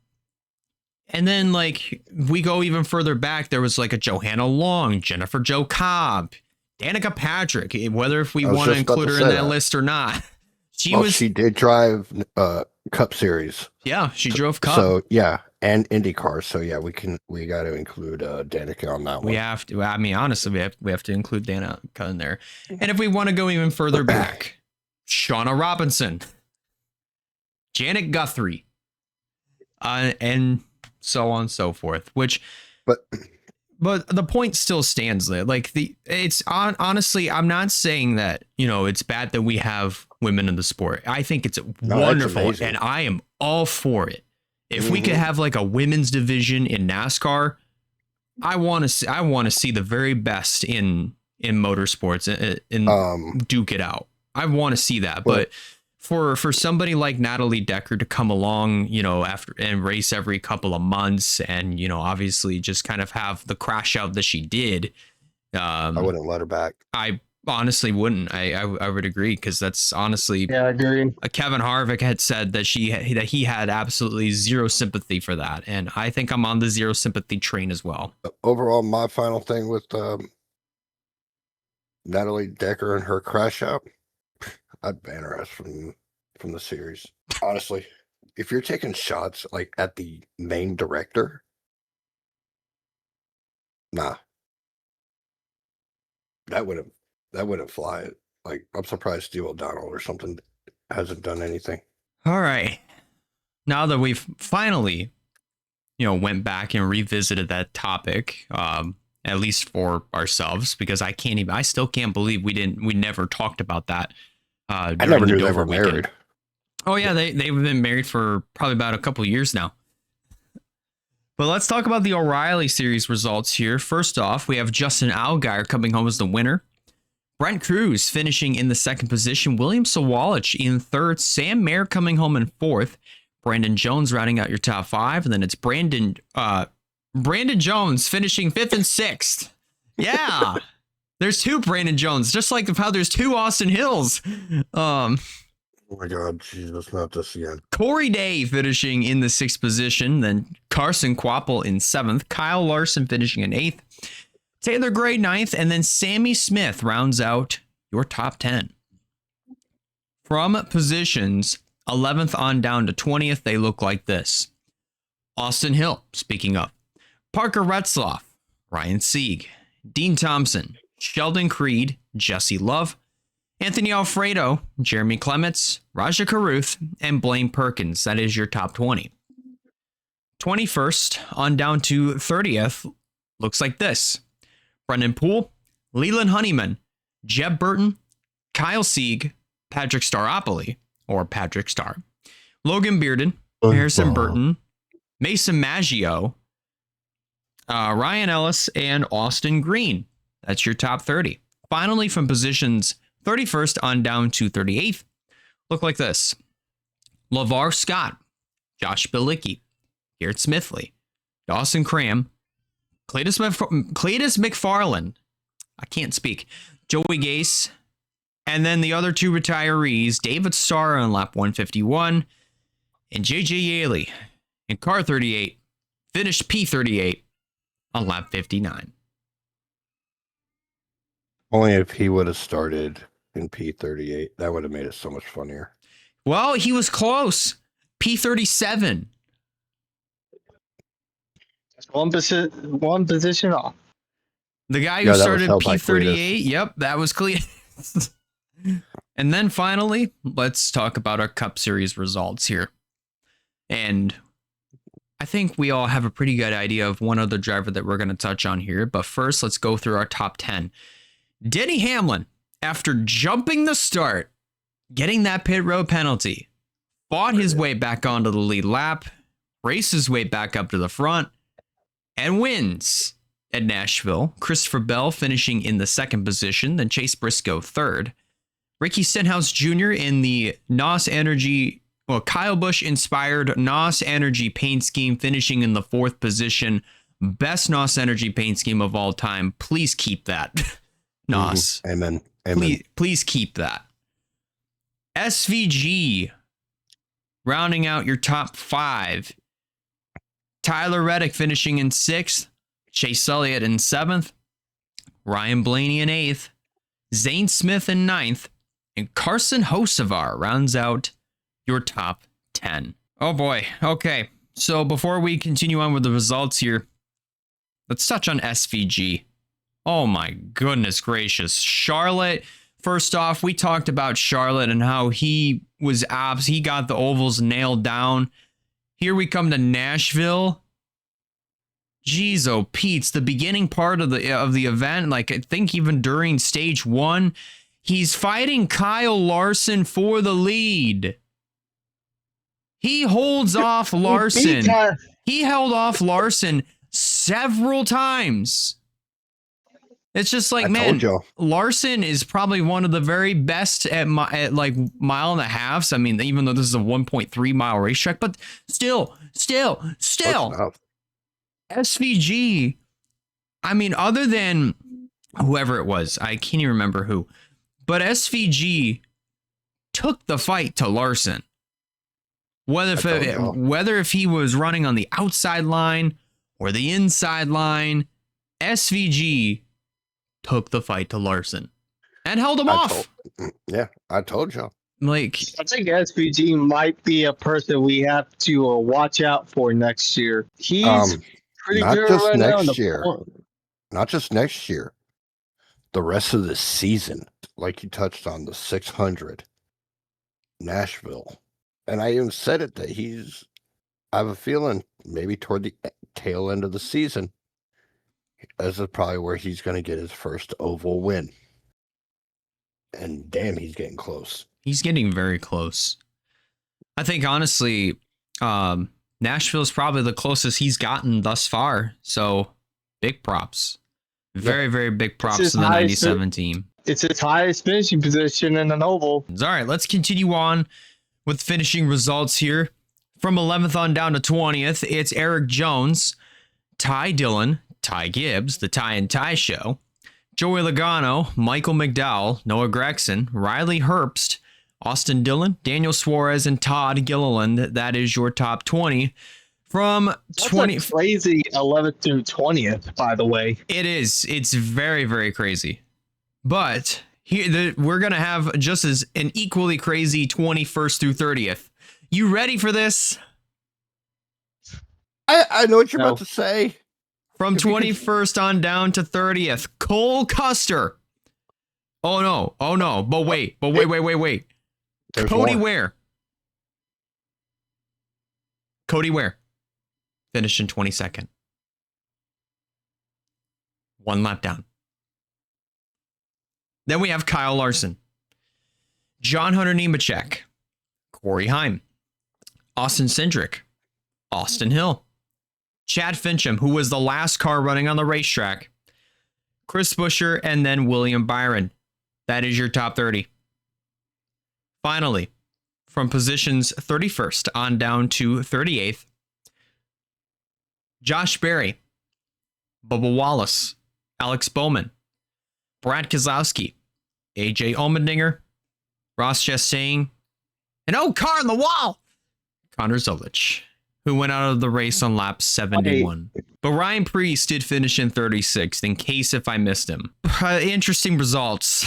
then, like, we go even further back, there was like a Johanna Long, Jennifer Jo Cobb, Danica Patrick, whether if we want to include her in that list or not. She did drive Cup Series. Yeah, she drove Cup. So yeah, and IndyCar. So yeah, we got to include Danica on that one. We have to. I mean, honestly, we have to include Danica in there. And if we want to go even further back, Shauna Robinson, Janet Guthrie, and so on and so forth. But the point still stands there. Like, honestly, I'm not saying that, it's bad that we have women in the sport. I think it's wonderful, and I am all for it. If we could have like a women's division in NASCAR, I want to see the very best in motorsports and duke it out. I want to see that, but for somebody like Natalie Decker to come along, after and race every couple of months and, obviously just kind of have the crash out that she did. I wouldn't let her back. I honestly wouldn't. I would agree, because that's honestly. Yeah, I agree. Kevin Harvick had said that he had absolutely zero sympathy for that. And I think I'm on the zero sympathy train as well. Overall, my final thing with Natalie Decker and her crash out, I'd ban her ass from the series. Honestly, if you're taking shots like at the main director, nah, that wouldn't fly. Like, I'm surprised Steve O'Donnell or something hasn't done anything. All right, now that we've finally, went back and revisited that topic, at least for ourselves, because I still can't believe we never talked about that. I never knew they were married. Oh yeah, they've been married for probably about a couple years now. But let's talk about the O'Reilly Series results here. First off, we have Justin Allgaier coming home as the winner. Brent Cruz finishing in the second position. William Sawalich in third. Sam Mayer coming home in fourth. Brandon Jones rounding out your top five. And then it's Brandon Jones finishing fifth and sixth. Yeah. There's two Brandon Jones, just like how there's two Austin Hills. Oh my God, Jesus, not this again. Corey Day finishing in the sixth position. Then Carson Quapple in seventh. Kyle Larson finishing in eighth. Taylor Gray ninth. And then Sammy Smith rounds out your top 10. From positions 11th on down to 20th, they look like this. Austin Hill, speaking of. Parker Retzloff, Ryan Sieg, Dean Thompson, Sheldon Creed, Jesse Love, Anthony Alfredo, Jeremy Clements, Raja Caruth, and Blaine Perkins. That is your top 20. 21st on down to 30th looks like this. Brendan Poole, Leland Honeyman, Jeb Burton, Kyle Sieg, Patrick Staropoli, or Patrick Star, Logan Bearden, Harrison Burton, Mason Maggio, Ryan Ellis, and Austin Green. That's your top 30. Finally, from positions 31st on down to 38th, look like this. LeVar Scott, Josh Bilicki, Garrett Smithley, Dawson Cram, Cletus McFarland, I can't speak, Joey Gase, and then the other two retirees, David Starr on lap 151, and JJ Yaley in car 38, finished P38 on lap 59. Only if he would have started in P38, that would have made it so much funnier. Well, he was close. P37. Just one position off. The guy who Yeah, that was started held by P38. Yep, that was Cletus. And then finally, let's talk about our Cup Series results here. And I think we all have a pretty good idea of one other driver that we're going to touch on here. But first, let's go through our top 10. Denny Hamlin, after jumping the start, getting that pit road penalty, fought his way back onto the lead lap, raced his way back up to the front, and wins at Nashville. Christopher Bell finishing in the second position, then Chase Briscoe third. Ricky Stenhouse Jr. in the Kyle Busch inspired NOS Energy paint scheme, finishing in the fourth position. Best NOS Energy paint scheme of all time. Please keep that. NOS. Amen. Amen. Please keep that. SVG, rounding out your top 5. Tyler Reddick finishing in 6th. Chase Elliott in 7th. Ryan Blaney in 8th. Zane Smith in 9th. And Carson Hocevar rounds out your top 10. Oh boy. Okay. So before we continue on with the results here, let's touch on SVG. Oh my goodness gracious. Charlotte. First off, we talked about Charlotte and how he got the ovals nailed down. Here we come to Nashville. Jeez, oh Pete's the beginning part of the event. Like I think even during stage 1, he's fighting Kyle Larson for the lead. He holds off Larson. He held off Larson several times. It's just like, man, Larson is probably one of the very best at like mile and a halves. I mean, even though this is a 1.3 mile racetrack, but still. SVG, I mean, other than whoever it was, I can't even remember who, but SVG took the fight to Larson. Whether if he was running on the outside line or the inside line, SVG took the fight to Larson and held him off. I told you. Like, I think SVG might be a person we have to watch out for next year. He's pretty good right now. Not just next year. The rest of the season, like you touched on, the 600, Nashville. And I even said it that I have a feeling maybe toward the tail end of the season, this is probably where he's going to get his first oval win. And damn, he's getting close. He's getting very close. I think, honestly, Nashville is probably the closest he's gotten thus far. So, big props. Very, very big props to the 97 team. It's its highest finishing position in an oval. All right, let's continue on with finishing results here. From 11th on down to 20th, it's Eric Jones, Ty Dillon, Ty Gibbs, the Ty and Ty Show, Joey Logano, Michael McDowell, Noah Gregson, Riley Herbst, Austin Dillon, Daniel Suarez, and Todd Gilliland. That is your top 20. From 20, crazy 11th through 20th, by the way. It is. It's very, very crazy. But here we're gonna have just as an equally crazy 21st through 30th. You ready for this? I know what you're about to say. From 21st on down to 30th, Cole Custer. Oh no! But wait! There's Cody more. Ware. Cody Ware finished in 22nd. One lap down. Then we have Kyle Larson, John Hunter Nemechek, Corey Heim, Austin Cindric, Austin Hill, Chad Fincham, who was the last car running on the racetrack, Chris Buescher, and then William Byron. That is your top 30. Finally, from positions 31st on down to 38th, Josh Berry, Bubba Wallace, Alex Bowman, Brad Keselowski, AJ Allmendinger, Ross Chastain, and car on the wall, Connor Zolich, who went out of the race on lap 71. But Ryan Preece did finish in 36th, in case if I missed him. Interesting results.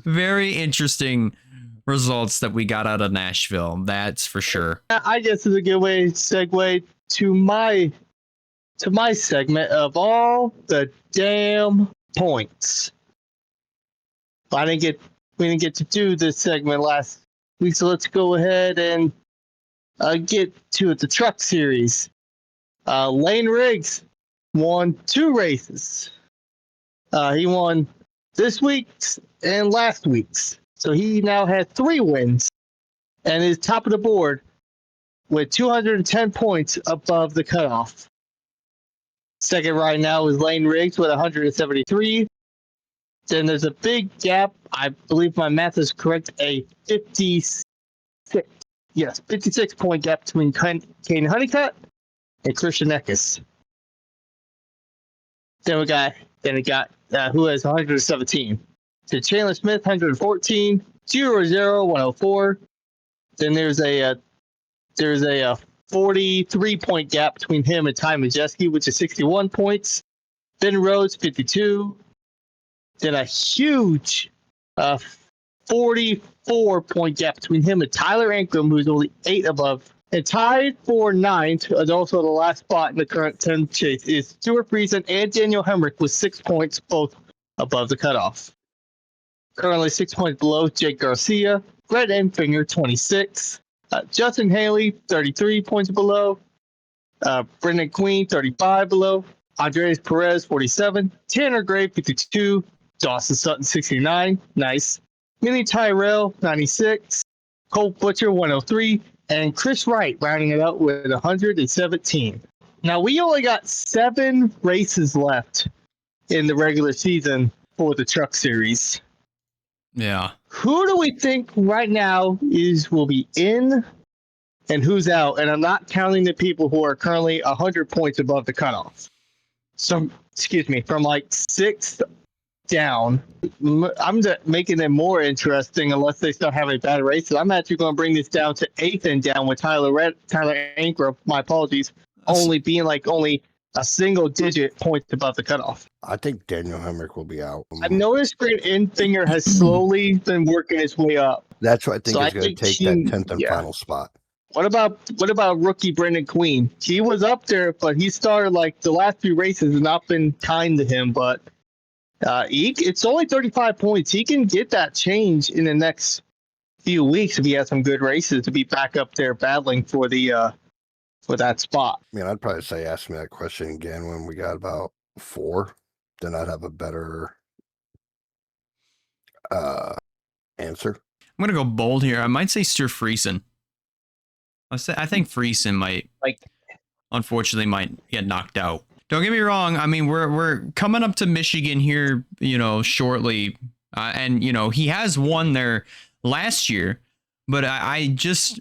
Very interesting results that we got out of Nashville. That's for sure. I guess it's a good way to segue to my segment of all the damn points. We didn't get to do this segment last week, so let's go ahead and get to it. The truck series. Lane Riggs won 2 races. He won this week's and last week's. So he now had 3 wins and is top of the board with 210 points above the cutoff. Second right now is Lane Riggs with 173. Then there's a big gap. I believe my math is correct. A 56 point gap between Kane Honeycutt and Christian Eckes. Then we got who has 117. So Chandler Smith 114, 104. Then there's a 43 point gap between him and Ty Majeski, which is 61 points. Ben Rhodes 52. Then a huge 44 point gap between him and Tyler Ankrum, who's only 8 above. And tied for 9th, and also the last spot in the current 10 chase, is Stuart Friesen and Daniel Hemrick with 6 points, both above the cutoff. Currently 6 points below Jake Garcia, Brett Enfinger 26, Justin Haley 33 points below, Brendan Queen 35 below, Andres Perez 47, Tanner Gray 52, Dawson Sutton 69, nice, Minnie Tyrell 96, Cole Butcher 103, and Chris Wright rounding it out with 117. Now, we only got 7 races left in the regular season for the truck series. Yeah. Who do we think right now will be in and who's out? And I'm not counting the people who are currently 100 points above the cutoff. So, from like 6th down. I'm making it more interesting unless they start having bad races. I'm actually going to bring this down to 8th and down with Tyler Ankrum. My apologies. Only a single digit points above the cutoff. I think Daniel Hemrick will be out. I've noticed Grant Enfinger has slowly been working his way up. That's what I think is going to take that 10th and final spot. What about rookie Brendan Queen? He was up there, but he started like the last few races have not been kind to him, but it's only 35 points. He can get that change in the next few weeks if he has some good races to be back up there battling for the for that spot. I mean, I'd probably say ask me that question again when we got about 4. Then I'd have a better answer. I'm gonna go bold here. I might say Stuart Friesen. I think Friesen might get knocked out. Don't get me wrong. I mean, we're coming up to Michigan here, shortly, and he has won there last year. But I just,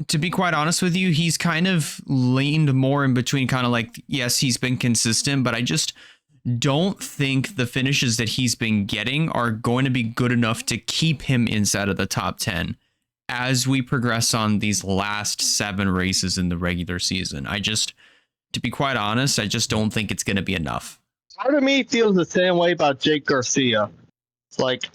to be quite honest with you, he's kind of leaned more in between. Kind of like, yes, he's been consistent, but I just don't think the finishes that he's been getting are going to be good enough to keep him inside of the top 10 as we progress on these last 7 races in the regular season. To be quite honest, I just don't think it's going to be enough. Part of me feels the same way about Jake Garcia.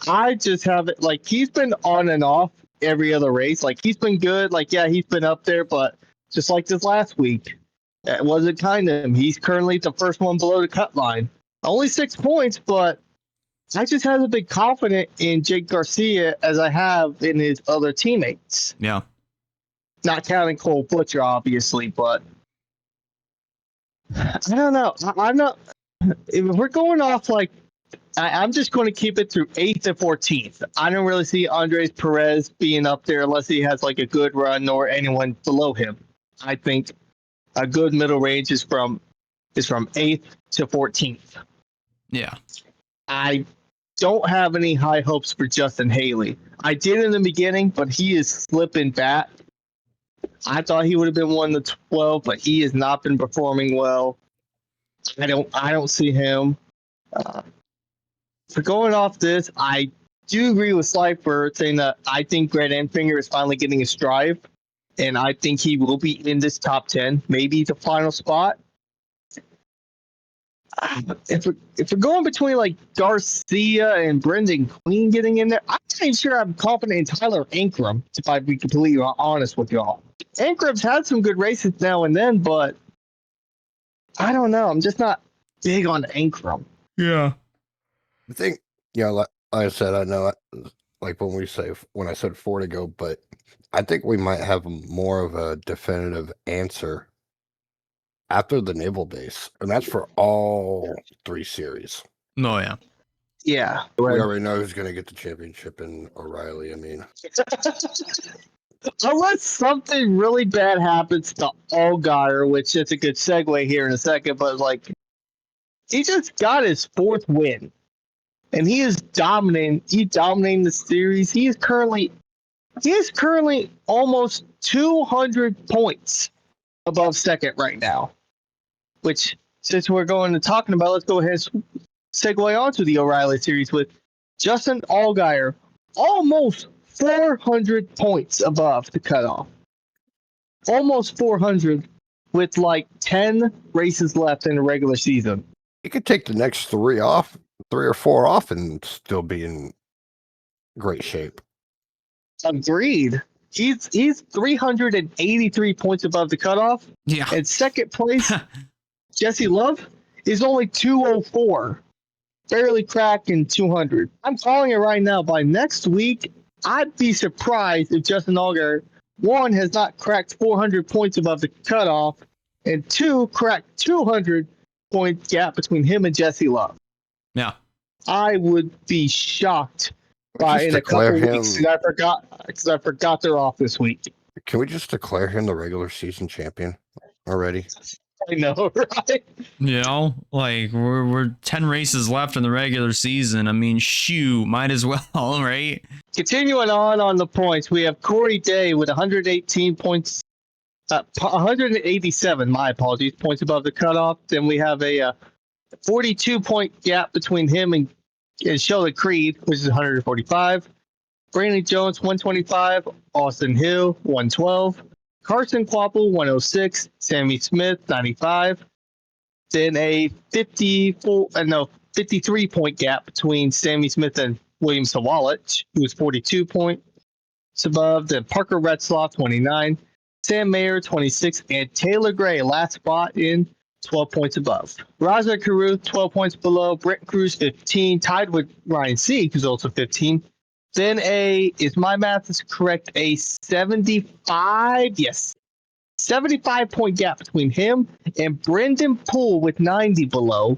I just have it. He's been on and off every other race. He's been good. He's been up there, but just like this last week, it wasn't kind of him. He's currently the first one below the cut line. Only 6 points, but I just haven't been confident in Jake Garcia as I have in his other teammates. Yeah. Not counting Cole Butcher, obviously, but I don't know. I'm not. If we're going off I'm just going to keep it through 8th and 14th. I don't really see Andres Perez being up there unless he has a good run or anyone below him. I think a good middle range is from 8th to 14th. Yeah. I don't have any high hopes for Justin Haley. I did in the beginning, but he is slipping back. I thought he would have been 1 to 12, but he has not been performing well. I don't see him. For going off this, I do agree with Slifer saying that I think Grant Enfinger is finally getting his stride, and I think he will be in this top 10, maybe the final spot. If we're going between Garcia and Brendan Queen getting in there, I'm not even sure I'm confident in Tyler Ankrum, if I be completely honest with y'all. Ankrum's had some good races now and then, but I don't know. I'm just not big on Ankrum. Yeah. I think, like I said, I know, like when I said 4 to go, but I think we might have more of a definitive answer after the naval base, and that's for all 3 series. Oh, yeah. Yeah. We already know who's going to get the championship in O'Reilly. I mean, unless something really bad happens to Allgaier, which is a good segue here in a second, but like he just got his 4th win, and he is dominating. He's dominating the series. He is currently almost 200 points above second right now. Which, since we're going to talking about, let's go ahead and segue on to the O'Reilly series with Justin Allgaier, almost 400 points above the cutoff. Almost 400 with like 10 races left in the regular season. he could take the next 3 or 4 off and still be in great shape. Agreed. He's 383 points above the cutoff. Yeah. And second place, Jesse Love, is only 204. Barely cracking 200. I'm calling it right now. By next week, I'd be surprised if Justin Allgaier, 1, has not cracked 400 points above the cutoff, and 2, cracked 200 point gap between him and Jesse Love. Yeah. I would be shocked by in a couple weeks because I forgot they're off this week. Can we just declare him the regular season champion already? I know, right? You know, like we're 10 races left in the regular season. I mean, shoot, might as well, right? Continuing on the points, we have Corey Day with 118 points, 187, my apologies, points above the cutoff. Then we have a 42-point gap between him and Sheldon Creed, which is 145. Brandon Jones, 125. Austin Hill, 112. Carson Quapple, 106. Sammy Smith, 95. Then a 53-point gap between Sammy Smith and William Sawalich, who was 42 points above. Then Parker Retzloff, 29. Sam Mayer, 26. And Taylor Gray, last spot in 12 points above. Raja Caruth, 12 points below. Brent Cruz, 15. Tied with Ryan Sieg, who's also 15. Then if my math is correct, a 75 point gap between him and Brendan Poole with 90 below.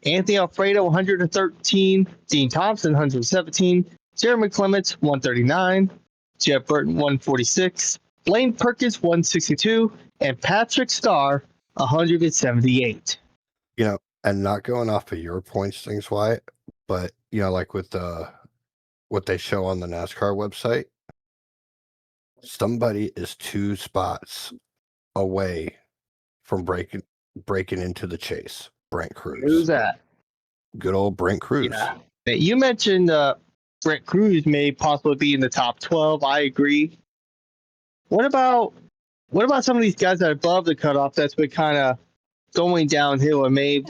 Anthony Alfredo, 113. Dean Thompson, 117. Jeremy Clements, 139. Jeff Burton, 146. Blaine Perkins, 162. And Patrick Starr, 178. And not going off of your points things, Wyatt, but like with what they show on the NASCAR website, somebody is 2 spots away from breaking into the chase. Brent Cruz. Who's that? Good old Brent Cruz. Yeah. You mentioned Brent Cruz may possibly be in the top 12. I agree. What about some of these guys that are above the cutoff that's been kind of going downhill and may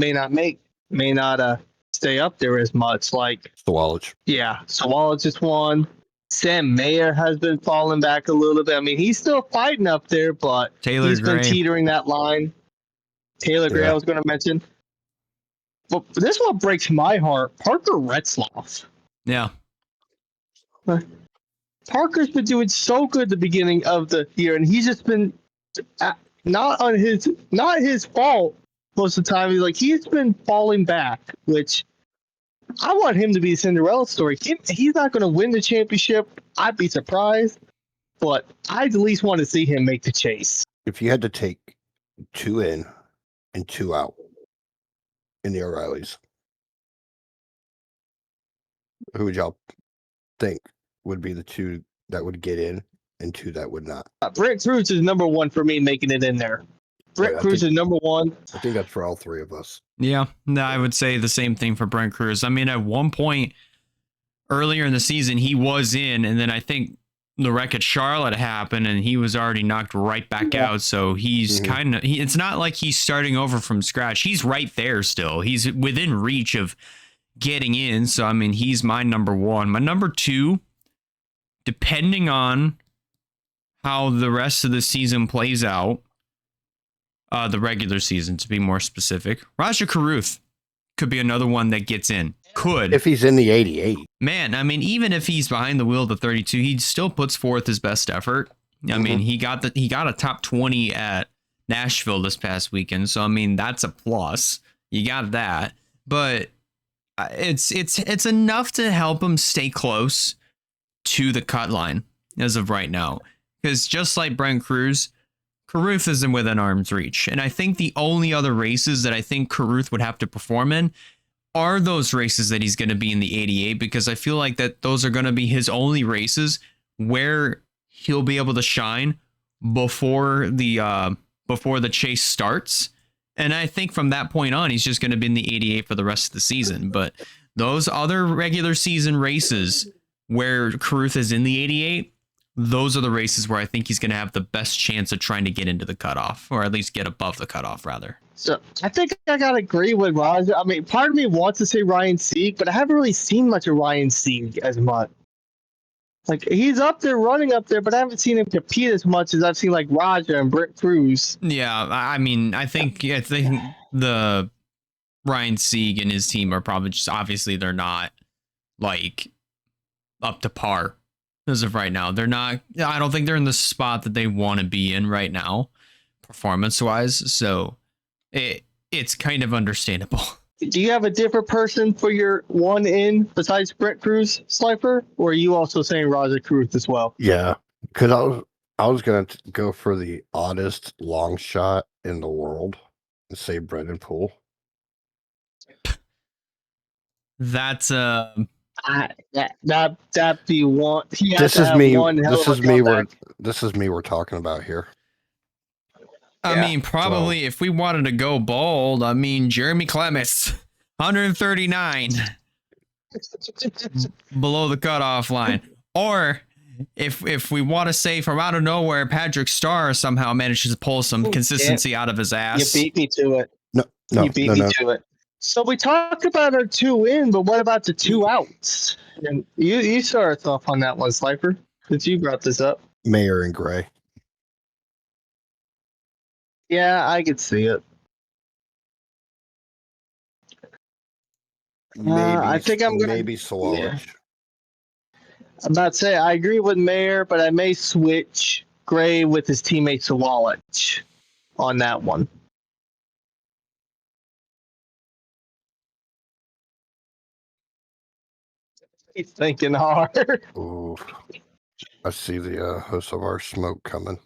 not stay up there as much? Like Sawalich. Yeah, Sawalich just won. Sam Mayer has been falling back a little bit. I mean, he's still fighting up there, but he's been teetering that line. Taylor Gray, I was going to mention. But this one breaks my heart. Parker Retzloff. Yeah. Parker's been doing so good at the beginning of the year, and he's just been not his fault most of the time. He's been falling back, which I want him to be a Cinderella story. He's not going to win the championship. I'd be surprised, but I at least want to see him make the chase. If you had to take 2 in and 2 out in the O'Reillys, who would y'all think would be the 2 that would get in and 2 that would not? Brent Cruz is number 1 for me making it in there. Brent Cruz is number 1. I think that's for all 3 of us. Yeah, no, I would say the same thing for Brent Cruz. I mean, at one point earlier in the season, he was in, and then I think the wreck at Charlotte happened, and he was already knocked right back out. So he's it's not like he's starting over from scratch. He's right there still. He's within reach of getting in. So, I mean, he's my number 1. My number 2, depending on how the rest of the season plays out, the regular season to be more specific. Raja Caruth could be another one that gets in. Could. If he's in the 88. Man, I mean, even if he's behind the wheel of the 32, he still puts forth his best effort. I mean, he got a top 20 at Nashville this past weekend, so I mean that's a plus. You got that, but it's enough to help him stay close to the cut line as of right now. Because just like Brent Cruz, Caruth isn't within arm's reach, and I think the only other races that I think Caruth would have to perform in are those races that he's going to be in the 88, because I feel like that those are going to be his only races where he'll be able to shine before the chase starts. And I think from that point on, he's just going to be in the 88 for the rest of the season. But those other regular season races where Caruth is in the 88, those are the races where I think he's going to have the best chance of trying to get into the cutoff, or at least get above the cutoff, rather. So I think I gotta agree with Raja. I mean, part of me wants to say Ryan Sieg, but I haven't really seen much of Ryan Sieg as much. Like, he's up there, running up there, but I haven't seen him compete as much as I've seen like Raja and Brent Cruz. Yeah, I mean, I think the Ryan Sieg and his team are probably just, obviously they're not like up to par as of right now. They're not. I don't think they're in the spot that they want to be in right now, performance wise. So it's kind of understandable. Do you have a different person for your one in besides Brent Cruz, Slifer? Or are you also saying Raja Caruth as well? Yeah, because I was going to go for the oddest long shot in the world and say Brendan Poole. That's that be one. This is me. This is me we're talking about here. I mean, probably if we wanted to go bold, I mean, Jeremy Clements, 139 below the cutoff line. Or if we want to say from out of nowhere, Patrick Starr somehow manages to pull some consistency out of his ass. You beat me to it. No, you beat me to it. So we talked about our 2 in, but what about the 2 outs? And you start us off on that one, Slifer, since you brought this up. Mayer and Gray. Yeah, I could see it. Maybe I think I'm gonna maybe Sawalich. Yeah. I'm about to say I agree with Mayer, but I may switch Gray with his teammate Sawalich on that one. He's thinking hard. Ooh, I see the host of our smoke coming.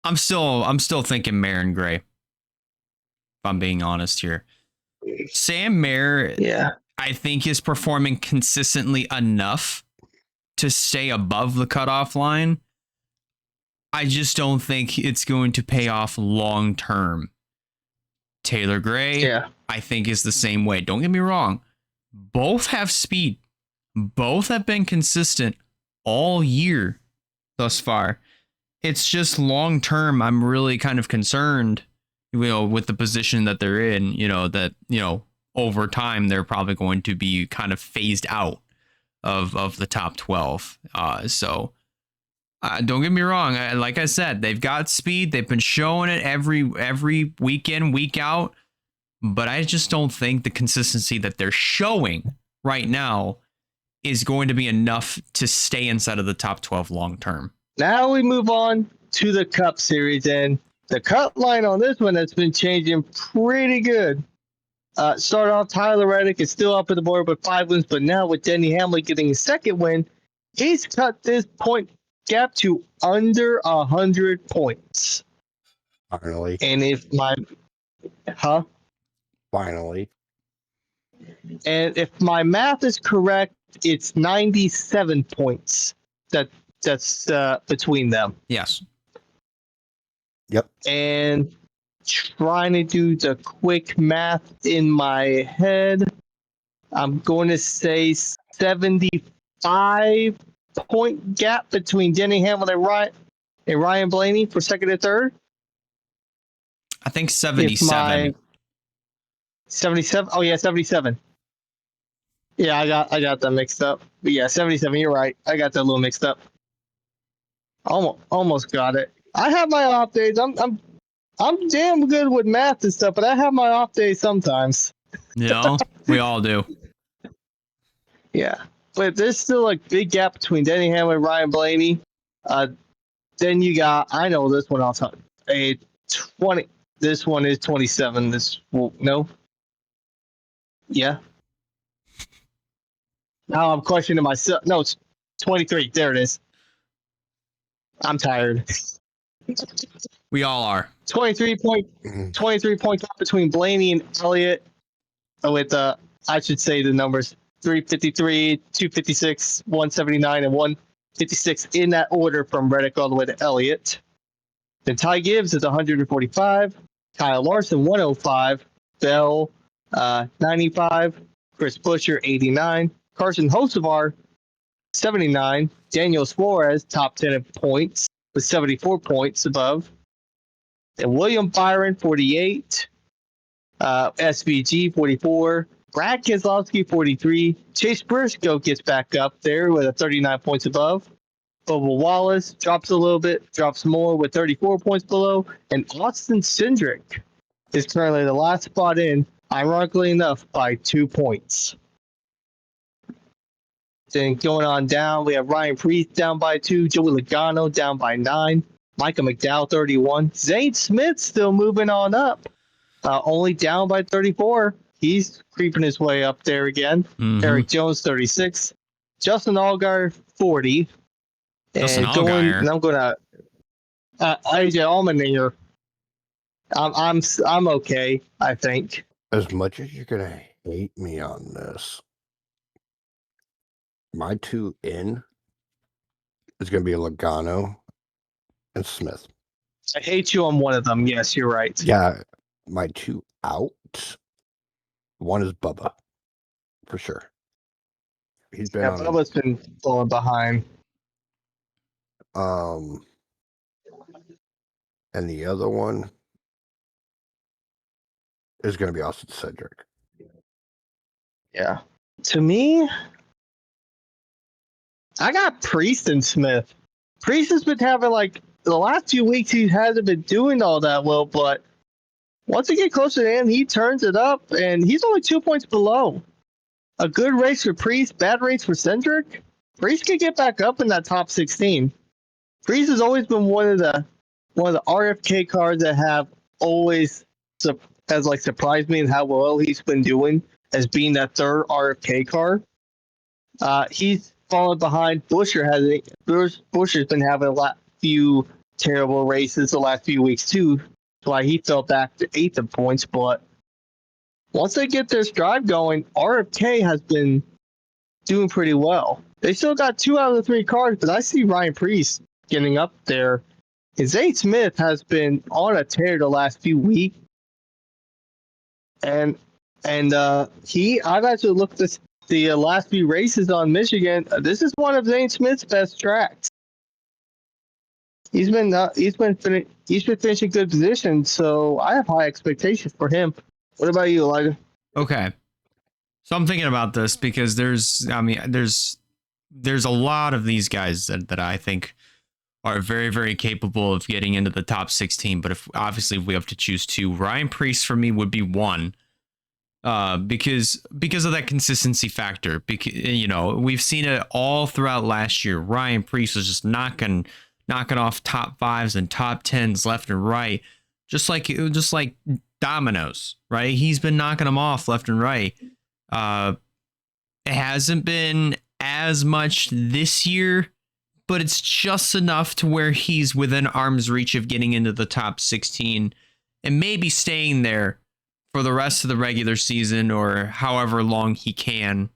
I'm still thinking Mayer and Gray, if I'm being honest here. Sam Mayer, yeah, I think is performing consistently enough to stay above the cutoff line. I just don't think it's going to pay off long term. Taylor Gray, I think, is the same way. Don't get me wrong. Both have speed. Both have been consistent all year thus far. It's just long term, I'm really kind of concerned, with the position that they're in, that, over time, they're probably going to be kind of phased out of the top 12. So don't get me wrong. Like I said, they've got speed. They've been showing it every week in, week out. But I just don't think the consistency that they're showing right now is going to be enough to stay inside of the top 12 long term. Now we move on to the Cup Series, and the cut line on this one has been changing pretty good. Start off, Tyler Reddick is still up at the board with 5 wins, but now with Denny Hamlin getting his 2nd win, he's cut this point gap to under 100 points. Finally. And Finally. And if my math is correct, it's 97 points that's between them. Yes. Yep. And trying to do the quick math in my head, I'm going to say 75 point gap between Denny Hamlin and Ryan Blaney for 2nd and 3rd. I think 77. 77. Oh yeah, 77. Yeah, I got that mixed up. But yeah, 77. You're right. I got that a little mixed up. Almost got it. I have my off days. I'm damn good with math and stuff, but I have my off days sometimes. You know, we all do. Yeah, but there's still a big gap between Denny Hamlin and Ryan Blaney. Then you got, I know this one off top, a 20. This one is 27. No, yeah. Now I'm questioning myself. No, it's 23. There it is. I'm tired. We all are. 23 points between Blaney and Elliott. With I should say the numbers 353, 256, 179, and 156 in that order from Reddick all the way to Elliott. Then Ty Gibbs is 145, Kyle Larson 105, Bell 95, Chris Buescher 89, Carson Hocevar 79, Daniel Suarez top 10 in points with 74 points above. And William Byron 48, SVG 44, Brad Keselowski 43, Chase Briscoe gets back up there with 39 points above. Bubba Wallace drops a little bit, drops more with 34 points below, and Austin Cindric is currently the last spot in, ironically enough, by 2 points. Then going on down, we have Ryan Preece down by 2, Joey Logano down by 9, Micah McDowell 31, Zane Smith still moving on up, only down by 34. He's creeping his way up there again. Mhm. Eric Jones 36, Justin Allgaier 40. Justin And Allgaier. I'm gonna AJ Allmendinger. I'm okay, I think. As much as you're gonna hate me on this, my 2 in is gonna be Logano and Smith. I hate you on one of them. Yes, you're right. Yeah, my 2 out. One is Bubba, for sure. He's been on. Bubba's been falling behind. And the other one is going to be Austin Cedric. Yeah. To me, I got Priest and Smith. Priest has been having the last 2 weeks. He hasn't been doing all that well, but once he gets closer to the end, he turns it up, and he's only 2 points below. A good race for Priest, bad race for Cindric. Priest can get back up in that top 16. Priest has always been one of the RFK cars that have always surprised me in how well he's been doing as being that third RFK car. He's fallen behind. Buescher's been having few terrible races the last few weeks too. That's why he fell back to 8th in points. But once they get their stride going, RFK has been doing pretty well. They still got 2 out of the 3 cars, but I see Ryan Preece getting up there. And Zane Smith has been on a tear the last few weeks. And I've actually looked at the last few races on Michigan. This is one of Zane Smith's best tracks. He's been finishing good position, so I have high expectations for him. What about you, Elijah? Okay. So I'm thinking about this because there's a lot of these guys that I think are very, very capable of getting into the top 16. But if we have to choose 2, Ryan Preece for me would be 1. Because of that consistency factor. Because we've seen it all throughout last year. Ryan Preece was just knocking off top 5s and top 10s left and right, just like dominoes, right? He's been knocking them off left and right. It hasn't been as much this year, but it's just enough to where he's within arm's reach of getting into the top 16 and maybe staying there for the rest of the regular season or however long he can,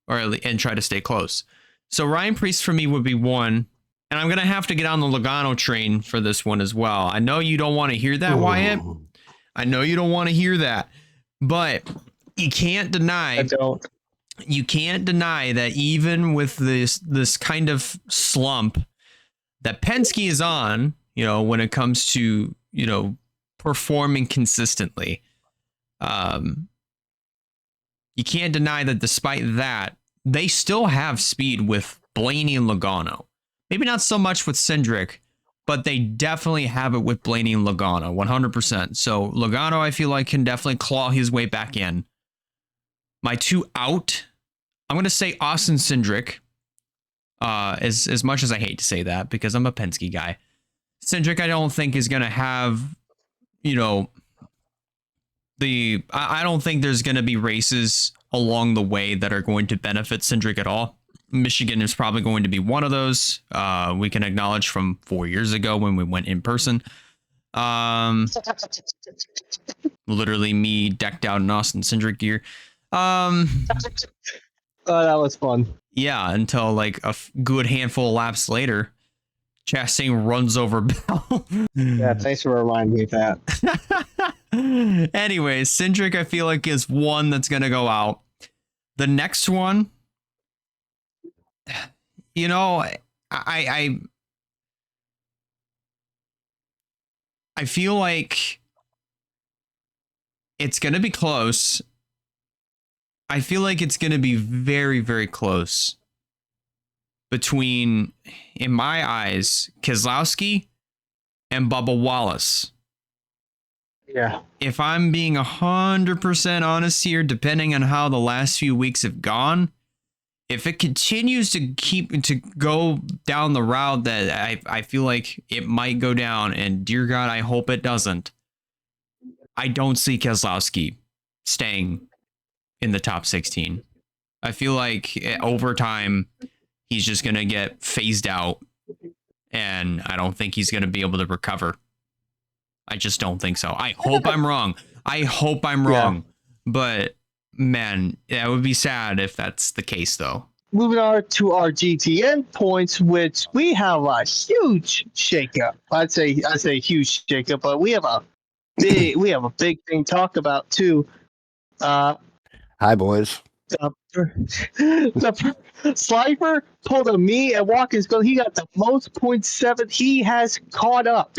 and try to stay close. So Ryan Preece for me would be 1. And I'm going to have to get on the Logano train for this one as well. I know you don't want to hear that, Wyatt. I know you don't want to hear that. But you can't deny. I don't. You can't deny that even with this kind of slump that Penske is on, when it comes to, performing consistently, you can't deny that despite that, they still have speed with Blaney and Logano. Maybe not so much with Cindric, but they definitely have it with Blaney and Logano, 100%. So Logano, I feel like, can definitely claw his way back in. My 2 out, I'm going to say Austin Cindric. As much as I hate to say that, because I'm a Penske guy. Cindric, I don't think is going to have, you know, I don't think there's going to be races along the way that are going to benefit Cindric at all. Michigan is probably going to be one of those. We can acknowledge from 4 years ago when we went in person. Literally me decked out in Austin Cindric gear. Oh, that was fun. Yeah, until like a good handful of laps later, Chastain runs over Bell. Yeah, thanks for reminding me of that. Anyways, Cindric, I feel like, is one that's going to go out. The next one, you know, I feel like it's going to be close. I feel like it's going to be very, very close between, in my eyes, Keselowski and Bubba Wallace. Yeah. If I'm being 100% honest here, depending on how the last few weeks have gone, if it continues to go down the route that I feel like it might go down, and dear God, I hope it doesn't, I don't see Keselowski staying in the top 16. I feel like over time, he's just going to get phased out, and I don't think he's going to be able to recover. I just don't think so. I hope I'm wrong. Yeah. But man, that would be sad if that's the case, though. Moving on to our GTN points, which we have a huge shakeup. I'd say huge shakeup, but we have a big thing to talk about too. Hi, boys. The Slifer pulled a me at Watkins. He got the most points, 7. He has caught up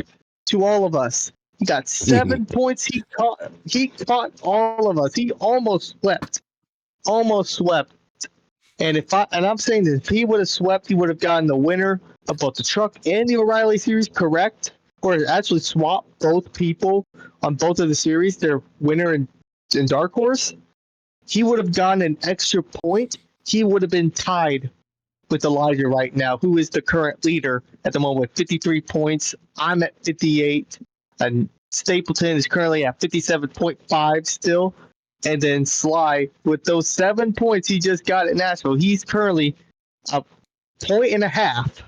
to all of us. He got 7 points. He caught all of us. He almost swept. And I'm saying that if he would have swept, he would have gotten the winner of both the truck and the O'Reilly series, correct? Or actually swap both people on both of the series, their winner and Dark Horse. He would have gotten an extra point. He would have been tied with Elijah right now, who is the current leader at the moment with 53 points. I'm at 58. And Stapleton is currently at 57.5 still. And then Sly, with those 7 points he just got at Nashville, he's currently a point and a half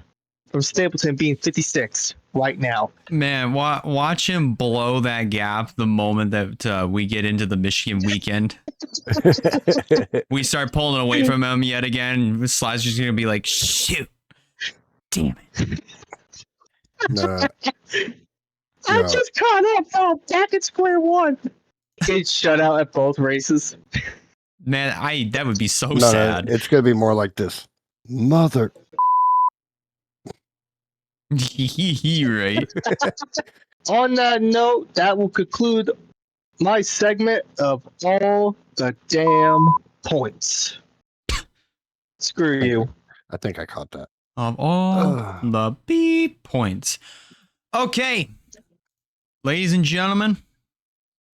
from Stapleton being 56 right now. Man, watch him blow that gap the moment that we get into the Michigan weekend. We start pulling away from him yet again. Sly's just going to be like, shoot. Damn it. I just caught up, now back at square one. Get shut out at both races. Man, that would be so sad. It's going to be more like this. Mother. Right. On that note, that will conclude my segment of all the damn points. Screw you. I think I caught that. Of all the B points. Okay. Ladies and gentlemen,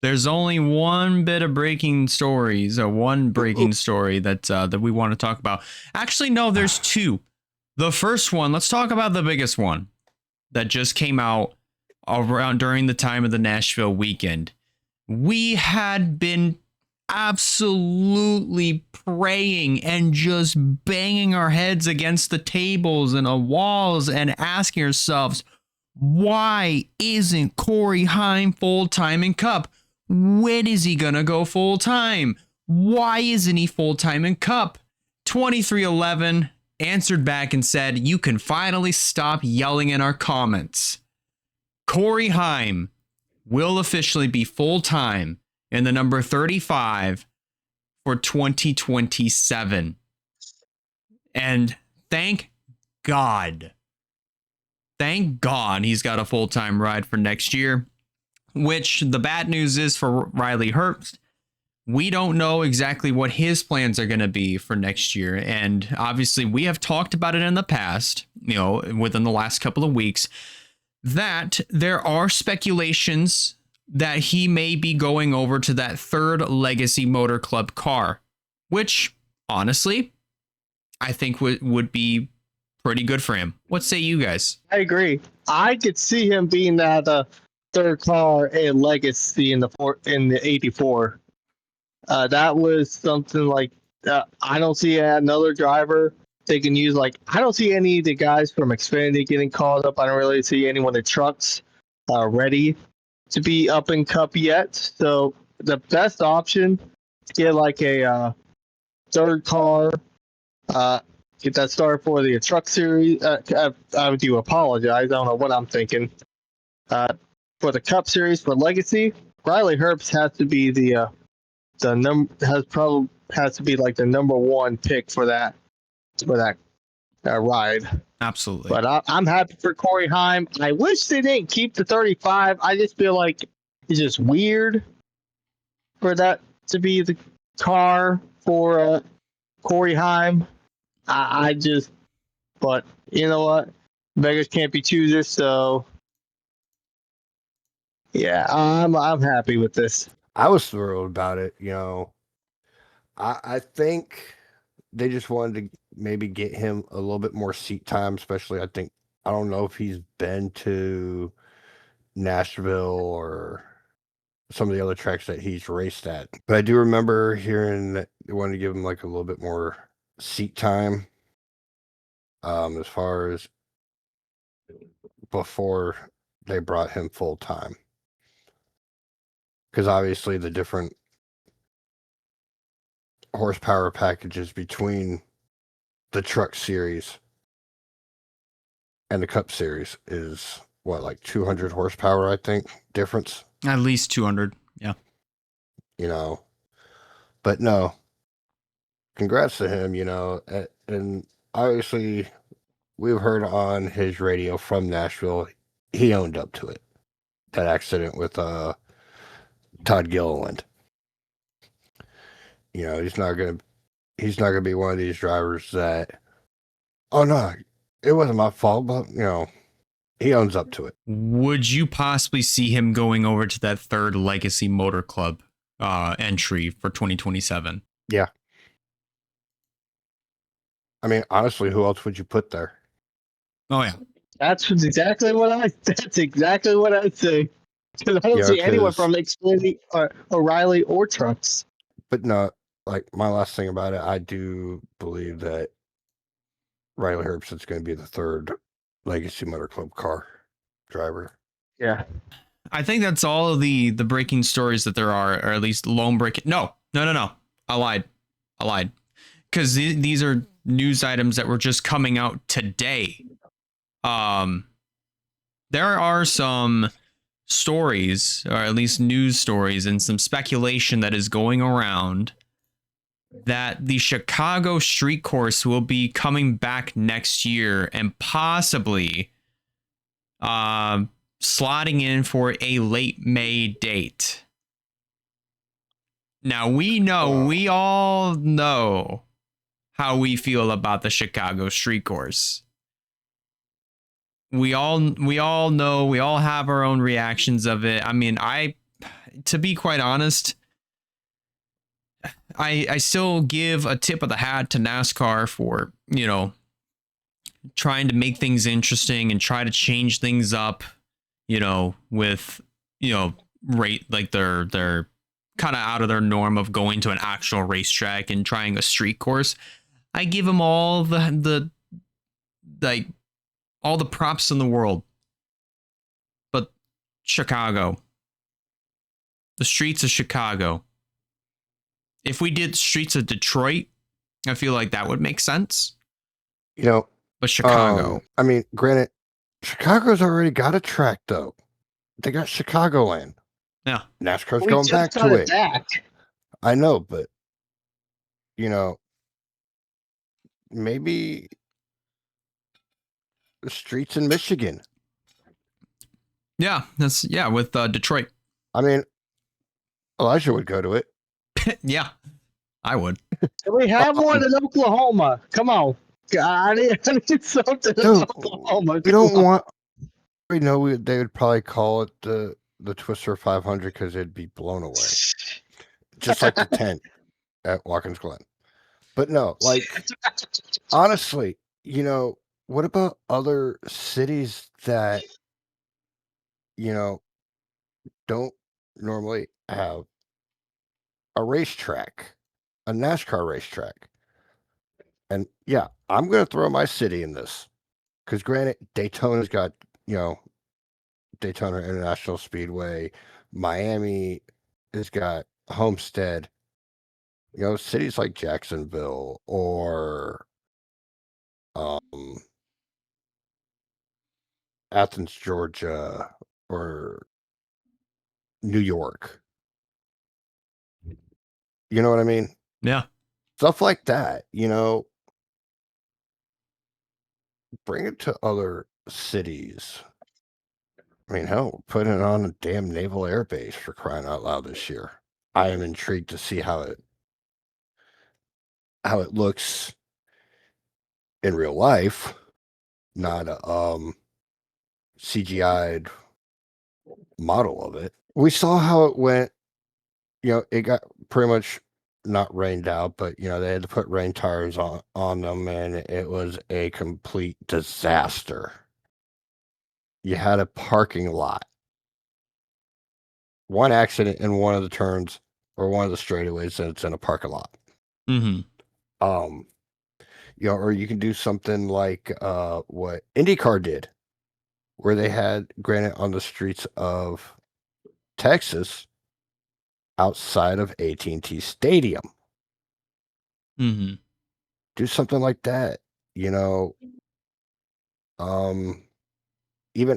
there's only one bit of breaking stories, or one breaking story that we want to talk about. Actually, no, there's two. The first one, let's talk about the biggest one that just came out around during the time of the Nashville weekend. We had been absolutely praying and just banging our heads against the tables and the walls and asking ourselves, why isn't Corey Heim full-time in Cup? When is he gonna go full-time? Why isn't he full-time in Cup? 2311 answered back and said, you can finally stop yelling in our comments. Corey Heim will officially be full-time in the number 35 for 2027. And thank God he's got a full-time ride for next year, which the bad news is for Riley Herbst. We don't know exactly what his plans are going to be for next year. And obviously we have talked about it in the past, within the last couple of weeks, that there are speculations that he may be going over to that third Legacy Motor Club car, which honestly, I think would be pretty good for him. What say you guys? I agree. I could see him being that third car in Legacy in the 84. That was something like I don't see another driver they can use. Like I don't see any of the guys from Xfinity getting called up. I don't really see anyone in trucks ready to be up in Cup yet. So the best option is get like a third car. Get that started for the truck series. I do apologize. I don't know what I'm thinking. For the Cup series for Legacy, Riley Herbst has to be the has to be like the number one pick for that ride. Absolutely. But I'm happy for Corey Heim. I wish they didn't keep the 35. I just feel like it's just weird for that to be the car for Corey Heim. But you know what? Beggars can't be choosers, so yeah, I'm happy with this. I was thrilled about it. I think they just wanted to maybe get him a little bit more seat time, especially I don't know if he's been to Nashville or some of the other tracks that he's raced at. But I do remember hearing that they wanted to give him like a little bit more seat time as far as before they brought him full time. Because obviously the different horsepower packages between the truck series and the Cup series is what, like 200 horsepower, I think, difference. At least 200. Yeah. But no, congrats to him, and obviously we've heard on his radio from Nashville, he owned up to it. That accident with Todd Gilliland. He's not gonna be one of these drivers that, oh no, it wasn't my fault, but he owns up to it. Would you possibly see him going over to that third Legacy Motor Club entry for 2027? Yeah. I mean, honestly, who else would you put there? Oh yeah. That's exactly what I'd say. Because I don't see anyone from Xfinity or O'Reilly or trucks. But no, like my last thing about it, I do believe that Riley Herbst is going to be the third Legacy Motor Club car driver. Yeah. I think that's all of the breaking stories that there are, or at least lone breaking. No. I lied. Because these are news items that were just coming out today. There are some stories, or at least news stories, and some speculation that is going around that the Chicago Street Course will be coming back next year and possibly slotting in for a late May date. Now we all know how we feel about the Chicago Street Course. We all know, we all have our own reactions of it. I mean, to be quite honest, I still give a tip of the hat to NASCAR for, trying to make things interesting and try to change things up, with, rate, like they're kind of out of their norm of going to an actual racetrack and trying a street course. I give them all the props in the world. But Chicago, the streets of Chicago. If we did streets of Detroit, I feel like that would make sense. But Chicago. I mean, granted, Chicago's already got a track, though. They got Chicagoland. Yeah. NASCAR's going back to it. I know, but, maybe the streets in Michigan. Yeah, with Detroit. I mean, Elijah would go to it. Yeah, I would. We have one in Oklahoma. Come on. I need something in Oklahoma. We know they would probably call it the Twister 500 because it'd be blown away, just like the tent at Watkins Glen. But no, like honestly, what about other cities that don't normally have a racetrack, a NASCAR racetrack? And yeah, I'm going to throw my city in this because, granted, Daytona's got Daytona International Speedway. Miami has got Homestead. Cities like Jacksonville or Athens, Georgia, or New York. You know what I mean? Yeah. Stuff like that, bring it to other cities. I mean, hell, put it on a damn naval air base for crying out loud this year. I am intrigued to see how it looks in real life, not a CGI'd model of it. We saw how it went. It got pretty much not rained out, but they had to put rain tires on them, and it was a complete disaster. You had a parking lot, one accident in one of the turns or one of the straightaways, and it's in a parking lot. Mm-hmm. Or you can do something like what IndyCar did, where they had, granted, on the streets of Texas, outside of AT&T Stadium. Mm-hmm. Do something like that, even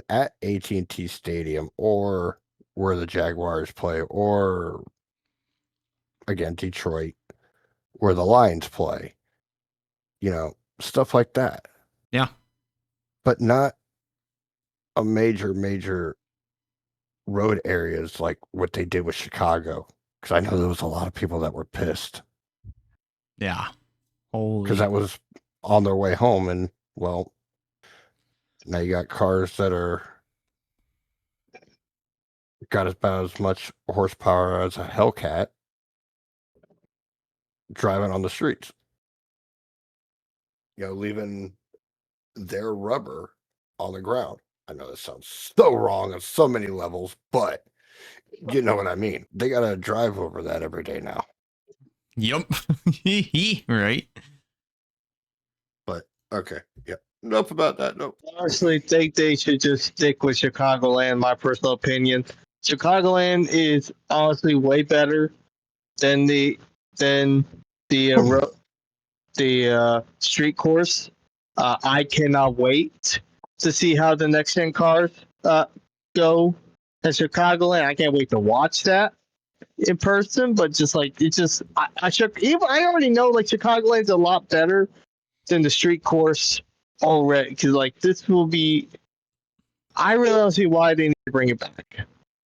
at AT&T Stadium or where the Jaguars play, or again, Detroit, where the Lions play, stuff like that. Yeah. But not a major road areas like what they did with Chicago. Because I know there was a lot of people that were pissed. Yeah. Holy. Because that was on their way home, and well, now you got cars that are got about as much horsepower as a Hellcat driving on the streets. Leaving their rubber on the ground. I know that sounds so wrong on so many levels, but you know what I mean. They got to drive over that every day now. Yep. Right. But okay. Yep. Enough about that. Nope. Honestly, think they should just stick with Chicagoland. My personal opinion, Chicagoland is honestly way better than the street course. I cannot wait to see how the next gen cars go at Chicagoland. I can't wait to watch that in person. But just like I already know like Chicagoland's a lot better than the street course already, because like this will be. I really don't see why they need to bring it back.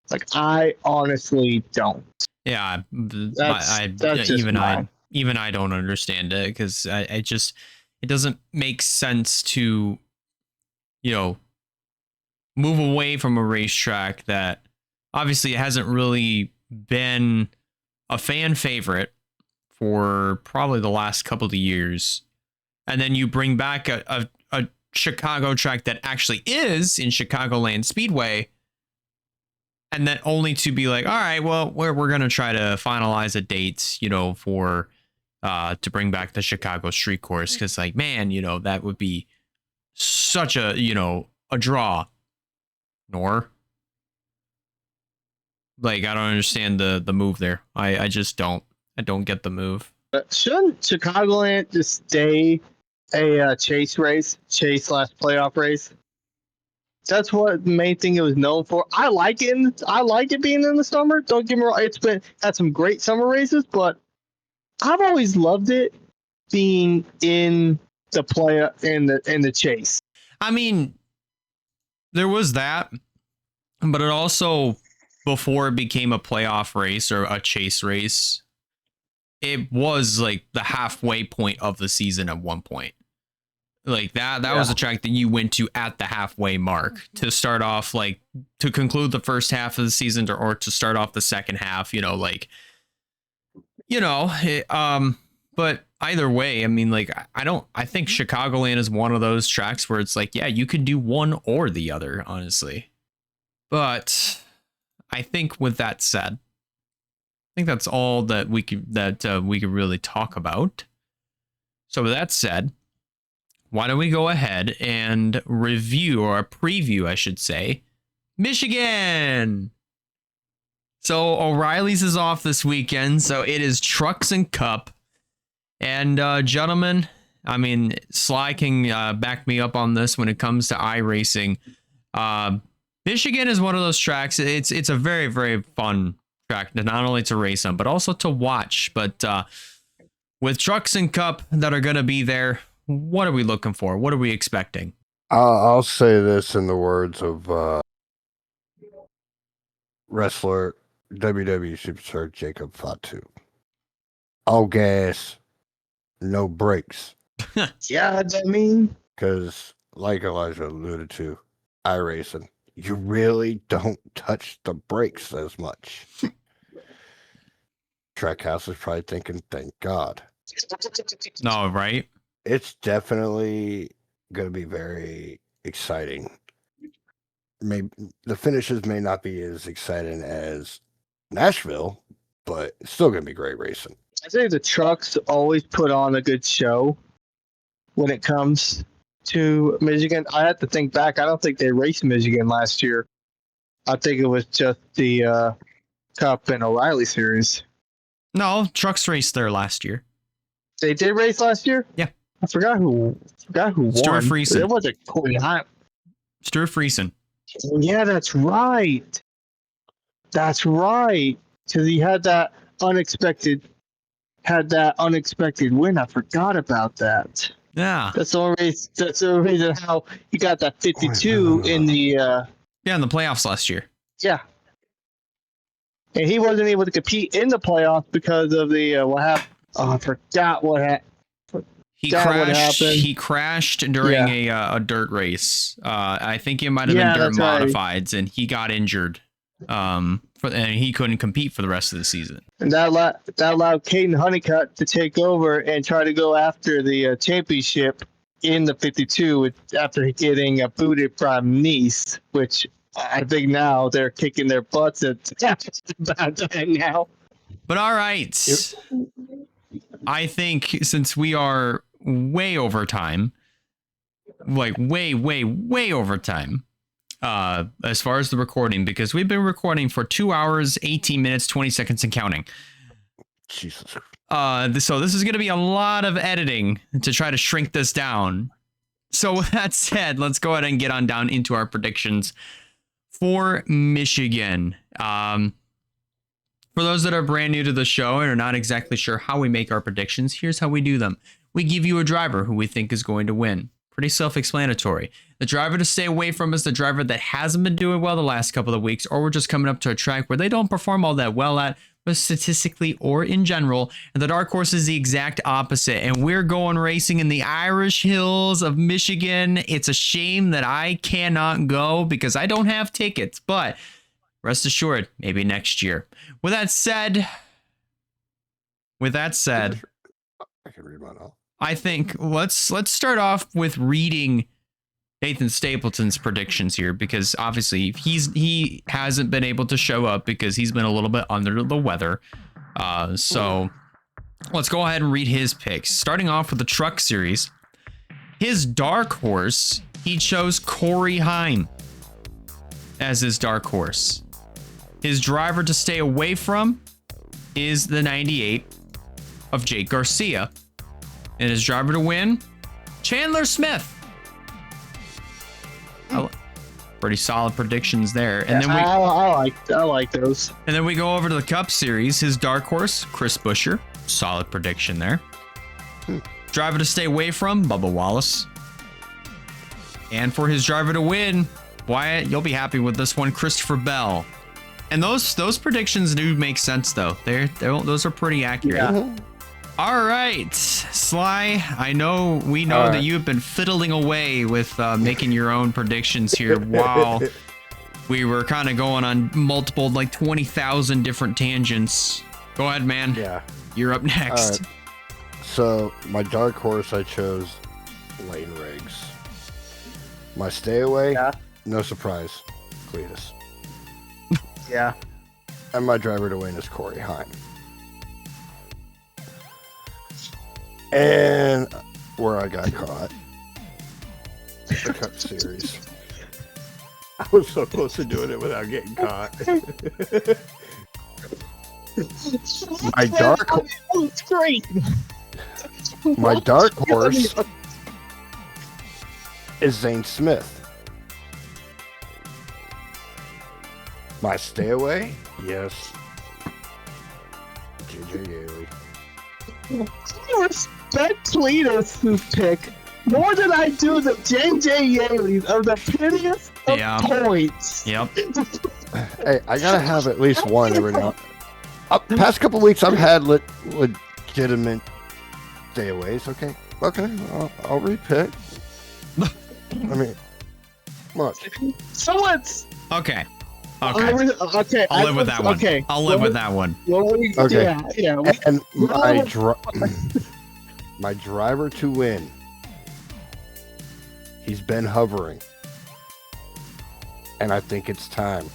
Like I honestly don't. Yeah. That's even I don't understand it, because it doesn't make sense to, move away from a racetrack that obviously hasn't really been a fan favorite for probably the last couple of years. And then you bring back a Chicago track that actually is in Chicagoland Speedway. And then only to be like, all right, well, we're going to try to finalize a date, for to bring back the Chicago street course. Because like, man, that would be such a, a draw. Nor like, I don't understand the move there. I just don't. I don't get the move. Shouldn't Chicagoland just stay a chase /playoff race? That's what the main thing it was known for. I like it. I like it being in the summer. Don't get me wrong. It's had some great summer races, but I've always loved it being in the in the chase. I mean, there was that, but it also, before it became a playoff race or a chase race, it was like the halfway point of the season at one point. Like that was a track that you went to at the halfway mark to start off, like to conclude the first half of the season or to start off the second half, but either way, I mean, like, I think Chicagoland is one of those tracks where it's like, yeah, you could do one or the other, honestly. But I think with that said, I think that's all that we could really talk about. So with that said, why don't we go ahead and review, or preview, I should say, Michigan. So O'Reilly's is off this weekend, so it is Trucks and Cup. And gentlemen, I mean, Sly can back me up on this when it comes to iRacing. Michigan is one of those tracks. It's a very, very fun track, not only to race on, but also to watch. But with Trucks and Cup that are going to be there, what are we looking for? What are we expecting? I'll say this in the words of wrestler WWE Superstar Jacob Fatu. All gas, no brakes. Yeah, I mean, Because, like Elijah alluded to, iRacing, you really don't touch the brakes as much. Trackhouse is probably thinking, thank God. No, right? It's definitely going to be very exciting. Maybe the finishes may not be as exciting as Nashville, but it's still going to be great racing. I think the trucks always put on a good show when it comes to Michigan. I have to think back. I don't think they raced Michigan last year. I think it was just the Cup and O'Reilly series. No, Trucks raced there last year. They did race last year? Yeah. I forgot who won. Stuart Friesen. It wasn't Corey Heim. Stuart Friesen. Oh, yeah, that's right. That's right. Because he had that unexpected win. I forgot about that. Yeah. That's the reason how he got that 52 in the in the playoffs last year. yeah. And he wasn't able to compete in the playoffs because of the what happened. Oh, I forgot what happened. He crashed during a dirt race. I think it might have been dirt modifieds, and he got injured. And he couldn't compete for the rest of the season. And that allowed Caden Honeycutt to take over and try to go after the championship in the 52 after getting booted from Nice, which I think now they're kicking their butts at about that now. But all right. I think since we are way over time, like way over time, as far as the recording, because we've been recording for 2 hours, 18 minutes, 20 seconds and counting. Jesus. So this is going to be a lot of editing to try to shrink this down. So with that said, let's go ahead and get on down into our predictions for Michigan. For those that are brand new to the show and are not exactly sure how we make our predictions, here's how we do them. We give you a driver who we think is going to win. Pretty self-explanatory. The driver to stay away from is the driver that hasn't been doing well the last couple of weeks, or we're just coming up to a track where they don't perform all that well at, but statistically or in general. And the dark horse is the exact opposite. And we're going racing in the Irish Hills of Michigan. It's a shame that I cannot go because I don't have tickets, but rest assured, maybe next year. With that said, I can read mine off. I think let's start off with reading Nathan Stapleton's predictions here, because obviously he hasn't been able to show up because he's been a little bit under the weather. So let's go ahead and read his picks. Starting off with the Truck Series, his dark horse, he chose Corey Heim as his dark horse. His driver to stay away from is the 98 of Jake Garcia. And his driver to win, Chandler Smith. Pretty solid predictions there. And then I like those. And then we go over to the Cup Series. His dark horse, Chris Buescher. Solid prediction there. Driver to stay away from, Bubba Wallace. And for his driver to win, Wyatt, you'll be happy with this one, Christopher Bell. And those predictions do make sense though. Those are pretty accurate. Yeah. All right, Sly, we know that you've been fiddling away with making your own predictions here while we were kind of going on multiple, like 20,000 different tangents. Go ahead, man. Yeah. You're up next. All right. So, my dark horse, I chose Lane Riggs. My stay away, no surprise, Cletus. Yeah. And my driver to win is Corey Heim. And where I got caught, the Cup Series. I was so close to doing it without getting caught. My dark horse is Zane Smith. My stay away, yes, JJ Yaley. I respect Cletus' pick more than I do the JJ Yaley's of the prettiest of points. Yep. Hey, I gotta have at least one every now. Past couple weeks, I've had legitimate stayaways. Okay, I'll repick. I mean, much. So let's. Okay. I'll live with that one. Okay. I'll live with that one. Okay. Yeah. And my driver to win. He's been hovering, and I think it's time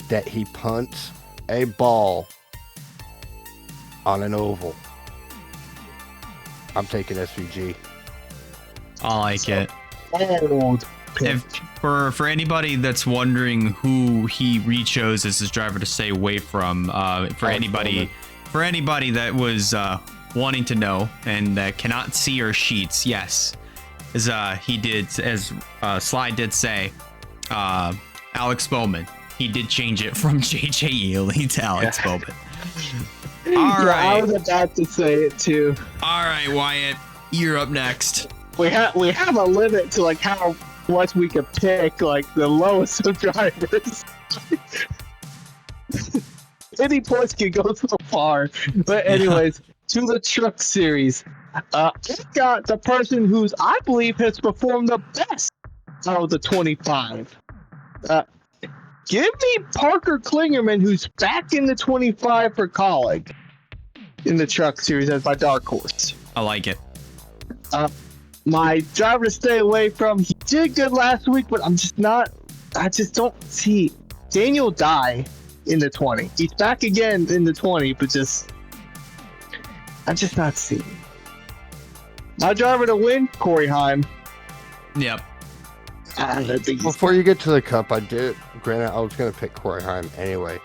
that he punts a ball on an oval. I'm taking SVG. I like it. Old pick. For anybody that's wondering who he re-chose as his driver to stay away from, for anybody that was wanting to know and that cannot see our sheets, yes, as he did, as Sly did say, Alex Bowman. He did change it from JJ Yaley to Alex Bowman. All right. I was about to say it too. All right, Wyatt, you're up next. We have a limit to like how much we could pick, like the lowest of drivers. Any points can go so far. But anyways, to the truck series. It got the person who's I believe has performed the best out of the 25. Give me Parker Klingerman, who's back in the 25 for college in the truck series as my dark horse. I like it. My driver to stay away from, he did good last week, but I just don't see Daniel Dye in the 20. He's back again in the 20, but I'm just not seeing. My driver to win, Corey Heim. Yep. Before you get to the cup, granted, I was going to pick Corey Heim anyway.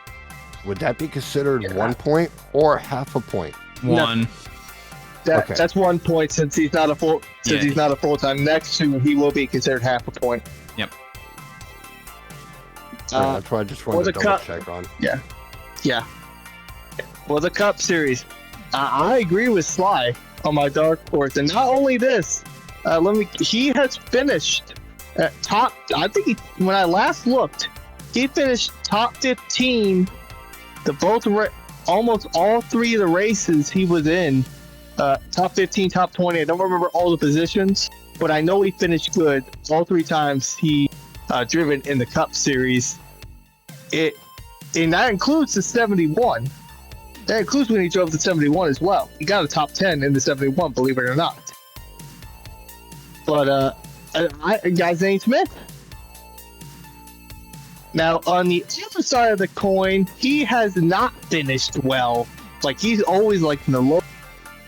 Would that be considered 1 point or half a point? One. No, that's 1 point since he's not a full-time. Next to he will be considered half a point. Yep. That's why I just wanted to double check on. Yeah. Well, the Cup Series, I agree with Sly on my dark horse, and not only this, he has finished at top. I think when I last looked, he finished top 15. Almost all three of the races he was in, top 15, top 20. I don't remember all the positions, but I know he finished good all three times he driven in the Cup Series. And that includes the 71. That includes when he drove the 71 as well. He got a top 10 in the 71, believe it or not. But I got Zane Smith. Now, on the other side of the coin, he has not finished well. Like, he's always, like, in the low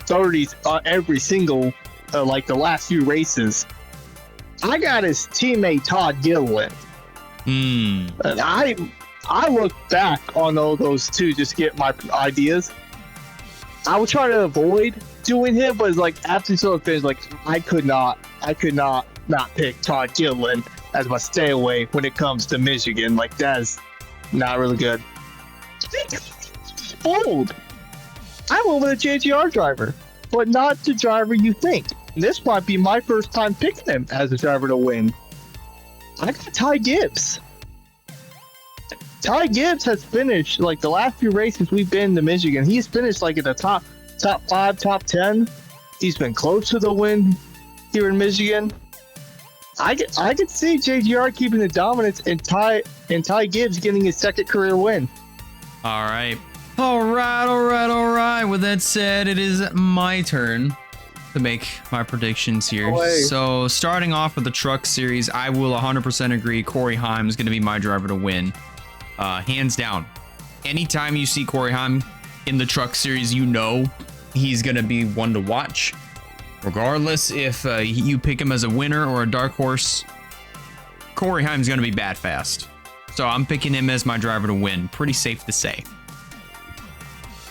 30s every single, like, the last few races. I got his teammate, Todd Gilliland. And I look back on all those two just to get my ideas. I was trying to avoid doing him, but it's like, after so finished, like, I could not pick Todd Gilliland as my stay away when it comes to Michigan. Like, that's not really good. Bold. I went with a JGR driver, but not the driver you think. And this might be my first time picking him as a driver to win. I got Ty Gibbs. Ty Gibbs has finished like the last few races we've been to Michigan. He's finished like in the top 5, top 10. He's been close to the win here in Michigan. I could see JGR keeping the dominance and Ty Gibbs getting his second career win. All right. With that said, it is my turn to make my predictions here. So starting off with the truck series, I will 100% agree Corey Heim is going to be my driver to win. Hands down. Anytime you see Corey Heim in the truck series, you know he's going to be one to watch. Regardless if you pick him as a winner or a dark horse, Corey Heim's going to be bat fast. So I'm picking him as my driver to win. Pretty safe to say.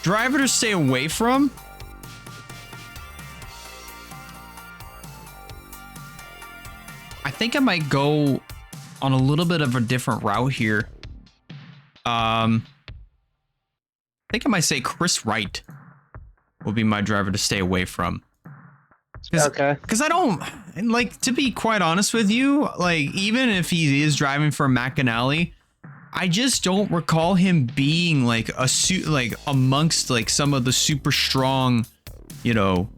Driver to stay away from? I think I might go on a little bit of a different route here. I think I might say Chris Wright will be my driver to stay away from. Okay. Because I don't, like, to be quite honest with you, like, even if he is driving for McAnally, I just don't recall him being like amongst like some of the super strong, you know,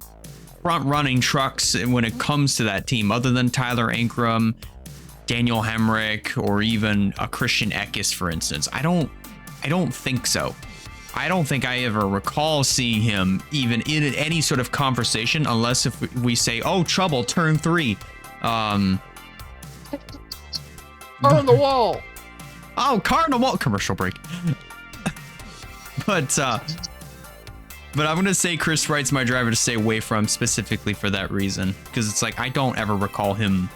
front running trucks when it comes to that team, other than Tyler Ankrum, Daniel Hemrick, or even a Christian Eckes, for instance. I don't think so. I don't think I ever recall seeing him even in any sort of conversation, unless if we say, "Oh, trouble, turn 3." On the wall. Oh, Cardinal Wall commercial break. but I'm gonna say Chris Wright's my driver to stay away from, specifically for that reason, because it's like I don't ever recall him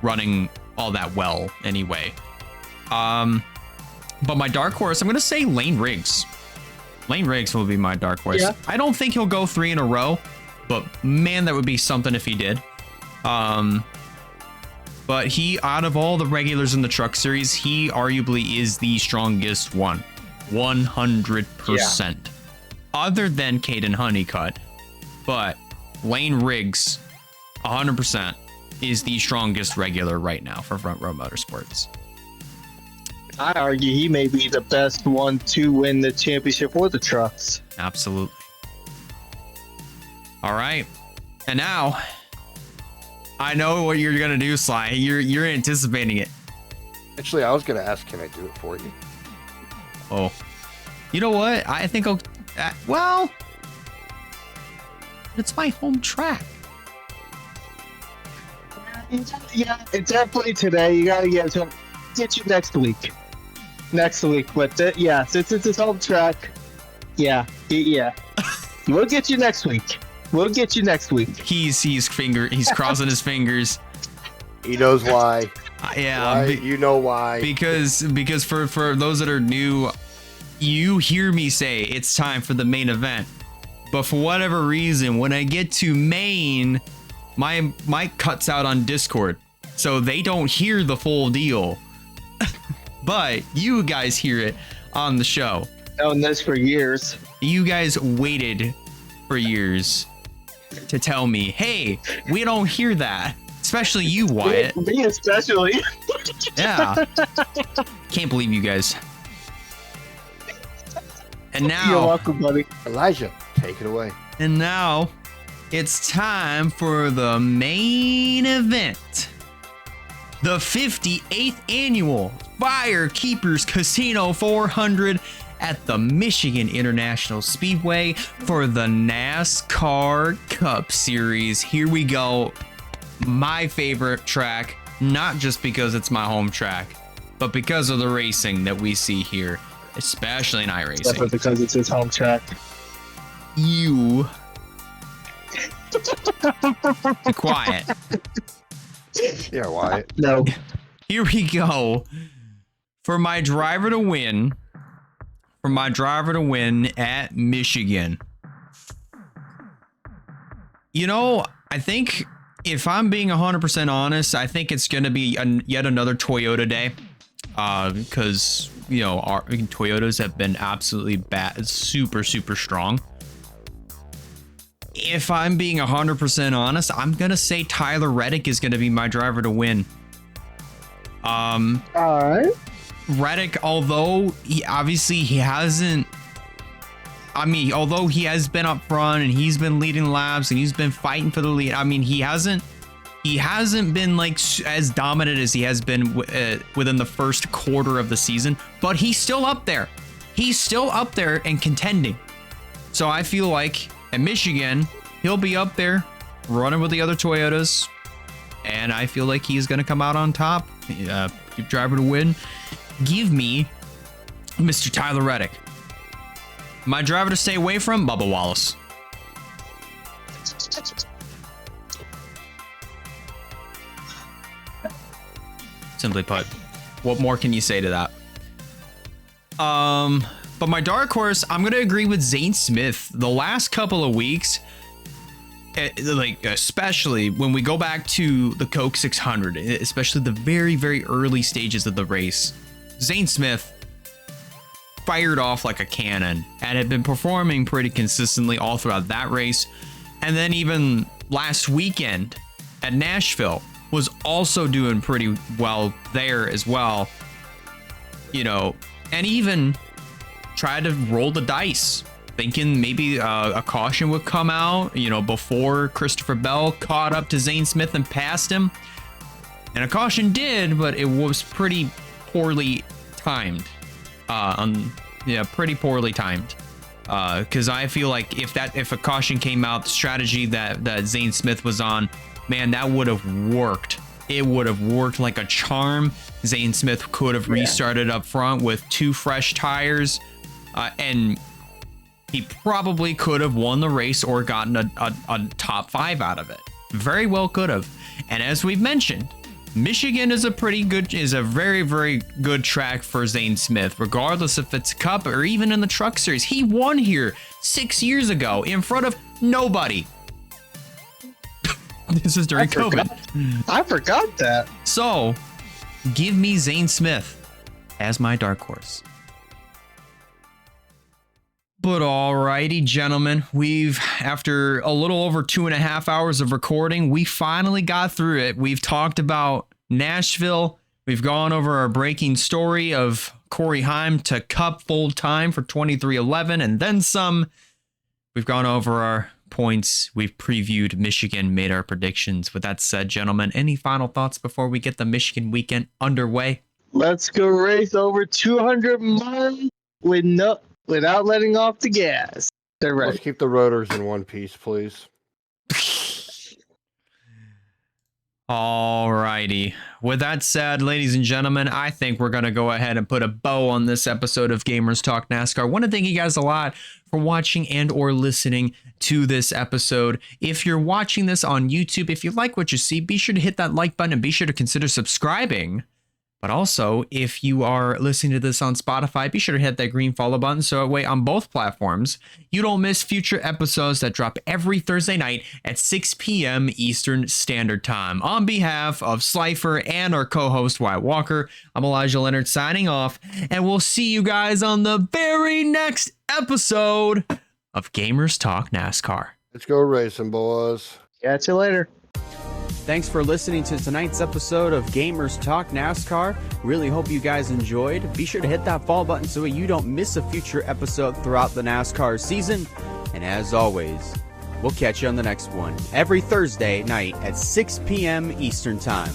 running all that well anyway. But my dark horse, I'm gonna say Lane Riggs. Lane Riggs will be my dark horse. Yeah. I don't think he'll go 3 in a row, but man, that would be something if he did. But he, out of all the regulars in the truck series, he arguably is the strongest one. 100%. Yeah. Other than Caden Honeycutt. But Lane Riggs, 100%, is the strongest regular right now for Front Row Motorsports. I argue he may be the best one to win the championship for the trucks. Absolutely. All right. And now, I know what you're going to do, Sly. You're anticipating it. Actually, I was going to ask, can I do it for you? Oh. You know what? I think I'll... well... It's my home track. Yeah, it's definitely today. You got to get you next week. Next week. But yeah, since it's his home track, yeah. We'll get you next week. He's crossing his fingers. He knows why. Yeah, you know why. Because for those that are new, you hear me say it's time for the main event. But for whatever reason, when I get to main, my mic cuts out on Discord, so they don't hear the full deal. But you guys hear it on the show. Known this for years. You guys waited for years to tell me, hey, we don't hear that. Especially you, Wyatt. Me especially. Yeah. Can't believe you guys. And now... You're welcome, buddy. Elijah, take it away. And now, it's time for the main event. The 58th annual Firekeepers Casino 400 at the Michigan International Speedway for the NASCAR Cup Series. Here we go. My favorite track, not just because it's my home track, but because of the racing that we see here, especially in iRacing. Definitely because it's his home track. You. Be quiet. Yeah, Wyatt. No. Here we go. For my driver to win. At Michigan. You know, I think if I'm being 100% honest, I think it's going to be yet another Toyota day. Because, you know, our Toyotas have been absolutely bad, super strong. If I'm being 100% honest, I'm going to say Tyler Reddick is going to be my driver to win. All right. Reddick, although he hasn't, I mean, although he has been up front and he's been leading laps and he's been fighting for the lead, I mean, he hasn't been like as dominant as he has been within the first quarter of the season, but he's still up there. He's still up there and contending. So I feel like at Michigan, he'll be up there running with the other Toyotas, and I feel like he's going to come out on top. Driver to win. Give me Mr. Tyler Reddick. My driver to stay away from, Bubba Wallace. Simply put, what more can you say to that? But my dark horse, I'm gonna agree with Zane Smith. The last couple of weeks, like especially when we go back to the Coke 600, especially the very, very early stages of the race, Zane Smith fired off like a cannon and had been performing pretty consistently all throughout that race. And then even last weekend at Nashville was also doing pretty well there as well, you know, and even tried to roll the dice, thinking maybe a caution would come out, you know, before Christopher Bell caught up to Zane Smith and passed him. And a caution did, but it was pretty poorly timed. Pretty poorly timed. Because I feel like if a caution came out, the strategy that Zane Smith was on, man, that would have worked. It would have worked like a charm. Zane Smith could have restarted up front with 2 fresh tires, and he probably could have won the race or gotten a top 5 out of it. Very well could have. And as we've mentioned, Michigan is a very, very good track for Zane Smith, regardless if it's Cup or even in the Truck Series. He won here 6 years ago in front of nobody. This is during COVID. I forgot that. So, give me Zane Smith as my dark horse. But alrighty, gentlemen, after a little over 2.5 hours of recording, we finally got through it. We've talked about Nashville. We've gone over our breaking story of Corey Heim to Cup full time for 2311 and then some. We've gone over our points. We've previewed Michigan, made our predictions. With that said, gentlemen, any final thoughts before we get the Michigan weekend underway? Let's go race over 200 miles without letting off the gas. They're right. Let's keep the rotors in one piece, please. Alrighty. With that said, ladies and gentlemen, I think we're going to go ahead and put a bow on this episode of Gamers Talk NASCAR. I want to thank you guys a lot for watching and or listening to this episode. If you're watching this on YouTube, if you like what you see, be sure to hit that like button and be sure to consider subscribing. But also, if you are listening to this on Spotify, be sure to hit that green follow button so that way on both platforms, you don't miss future episodes that drop every Thursday night at 6 p.m. Eastern Standard Time. On behalf of Slifer and our co-host Wyatt Walker, I'm Elijah Leonard signing off, and we'll see you guys on the very next episode of Gamers Talk NASCAR. Let's go racing, boys. Catch you later. Thanks for listening to tonight's episode of Gamers Talk NASCAR. Really hope you guys enjoyed. Be sure to hit that follow button so you don't miss a future episode throughout the NASCAR season. And as always, we'll catch you on the next one every Thursday night at 6 p.m. Eastern Time.